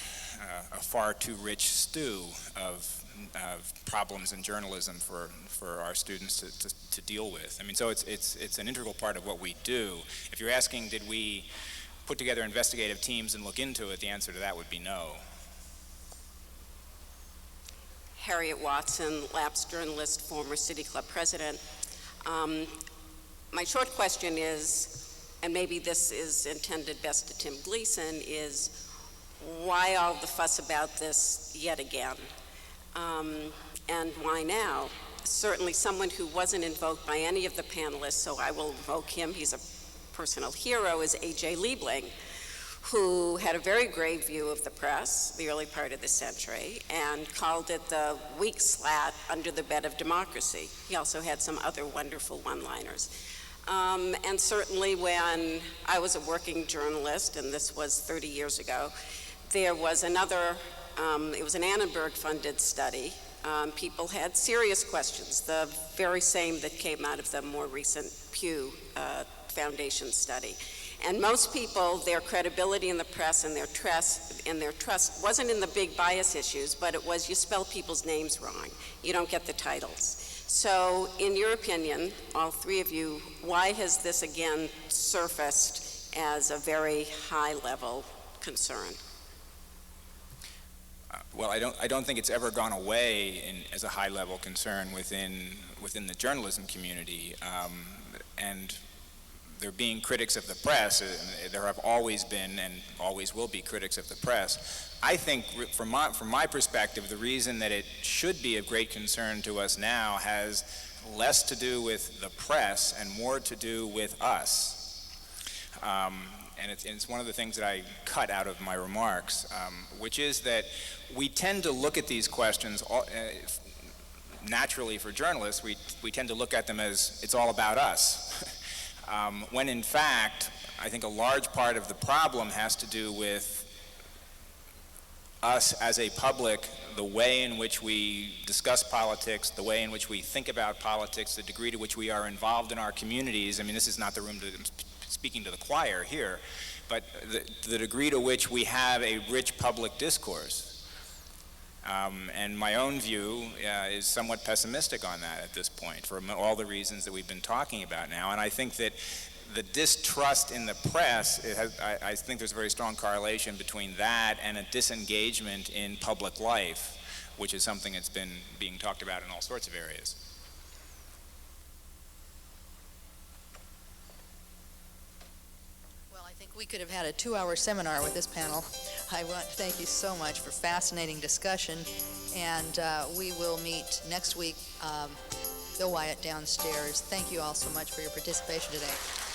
a far too rich stew of problems in journalism for our students to deal with. I mean, so it's an integral part of what we do. If you're asking, did we put together investigative teams and look into it, the answer to that would be no. Harriet Watson, lapse journalist, former City Club president. My short question is, and maybe this is intended best to Tim Gleason, is why all the fuss about this yet again? And why now? Certainly someone who wasn't invoked by any of the panelists, so I will invoke him. He's a personal hero, is A.J. Liebling, who had a very grave view of the press, the early part of the century, and called it the weak slat under the bed of democracy. He also had some other wonderful one-liners. And certainly when I was a working journalist, and this was 30 years ago, there was another, it was an Annenberg-funded study. People had serious questions, the very same that came out of the more recent Pew Foundation study. And most people, their credibility in the press and their trust wasn't in the big bias issues, but it was you spell people's names wrong. You don't get the titles. So in your opinion, all three of you, why has this again surfaced as a very high-level concern? Well, I don't think it's ever gone away as a high-level concern within the journalism community. And there being critics of the press, there have always been and always will be critics of the press. I think from my perspective, the reason that it should be of great concern to us now has less to do with the press and more to do with us. And it's one of the things that I cut out of my remarks, which is that we tend to look at these questions, naturally for journalists, we tend to look at them as it's all about us. When in fact, I think a large part of the problem has to do with us as a public, the way in which we discuss politics, the way in which we think about politics, the degree to which we are involved in our communities. I mean, this is not the room to speaking to the choir here, but the degree to which we have a rich public discourse. And my own view is somewhat pessimistic on that at this point for all the reasons that we've been talking about now. And I think that the distrust in the press, I think there's a very strong correlation between that and a disengagement in public life, which is something that's been being talked about in all sorts of areas. We could have had a 2-hour seminar with this panel. I want to thank you so much for fascinating discussion, and we will meet next week. Bill Wyatt downstairs. Thank you all so much for your participation today.